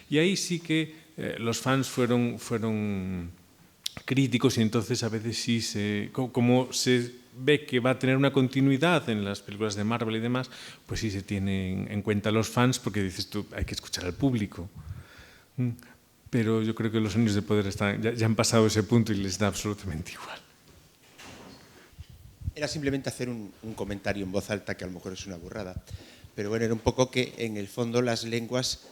Y ahí sí que los fans fueron críticos y entonces a veces sí, como se ve que va a tener una continuidad en las películas de Marvel y demás, pues sí se tienen en cuenta los fans porque dices tú, hay que escuchar al público. Pero yo creo que Los Anillos de Poder ya han pasado ese punto y les da absolutamente igual. Era simplemente hacer un comentario en voz alta, que a lo mejor es una burrada, pero bueno, era un poco que en el fondo las lenguas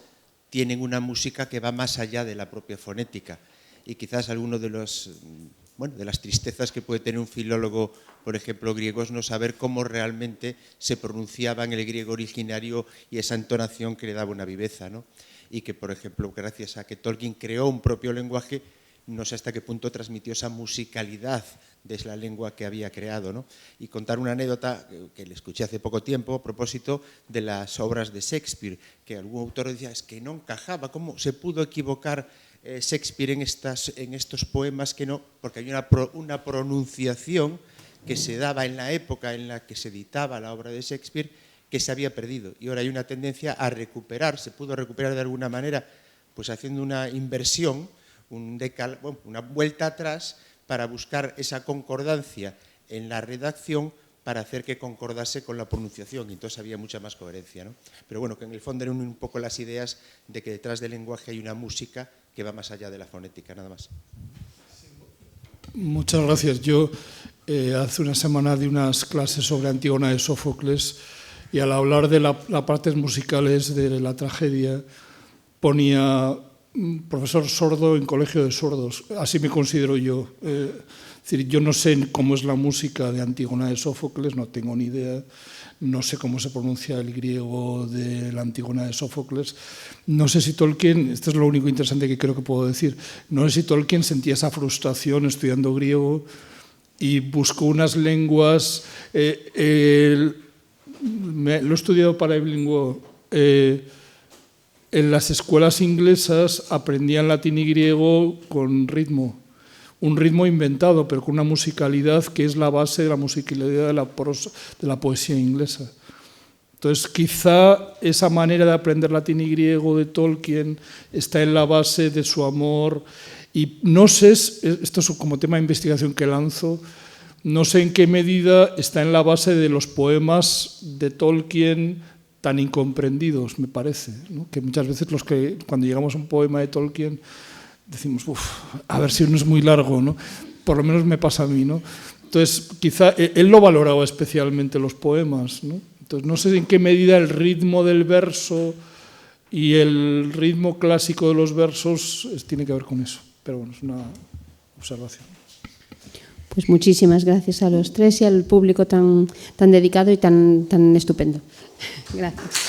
tienen una música que va más allá de la propia fonética y quizás alguno de las tristezas que puede tener un filólogo, por ejemplo, griego, es no saber cómo realmente se pronunciaba en el griego originario y esa entonación que le daba una viveza, ¿no? Y que, por ejemplo, gracias a que Tolkien creó un propio lenguaje, no sé hasta qué punto transmitió esa musicalidad de la lengua que había creado, ¿no? Y contar una anécdota que le escuché hace poco tiempo a propósito de las obras de Shakespeare, que algún autor decía, es que no encajaba, ¿cómo se pudo equivocar Shakespeare en estos poemas que no? Porque hay una pronunciación que se daba en la época en la que se editaba la obra de Shakespeare que se había perdido y ahora hay una tendencia a recuperar, se pudo recuperar de alguna manera, pues haciendo una inversión, una vuelta atrás para buscar esa concordancia en la redacción para hacer que concordase con la pronunciación y entonces había mucha más coherencia, ¿no? Pero bueno, que en el fondo eran un poco las ideas de que detrás del lenguaje hay una música que va más allá de la fonética, nada más. Muchas gracias. Yo hace una semana di unas clases sobre Antígona de Sófocles y al hablar de las partes musicales de la tragedia ponía profesor sordo en colegio de sordos, así me considero yo. Es decir, yo no sé cómo es la música de Antígona de Sófocles, no tengo ni idea, no sé cómo se pronuncia el griego de la Antígona de Sófocles, no sé si Tolkien, esto es lo único interesante que creo que puedo decir, no sé si Tolkien sentía esa frustración estudiando griego y buscó unas lenguas, lo he estudiado para bilingüe, en las escuelas inglesas aprendían latín y griego con ritmo, un ritmo inventado, pero con una musicalidad que es la base de la musicalidad de la poesía inglesa. Entonces, quizá esa manera de aprender latín y griego de Tolkien está en la base de su amor. Y no sé, esto es como tema de investigación que lanzo, no sé en qué medida está en la base de los poemas de Tolkien tan incomprendidos, me parece, ¿no? Que muchas veces cuando llegamos a un poema de Tolkien decimos, a ver si no es muy largo, ¿no? Por lo menos me pasa a mí, ¿no? Entonces, quizá él lo valoraba especialmente los poemas, ¿no? Entonces, no sé en qué medida el ritmo del verso y el ritmo clásico de los versos tiene que ver con eso, pero bueno, es una observación. Pues muchísimas gracias a los tres y al público tan dedicado y tan estupendo. Gracias.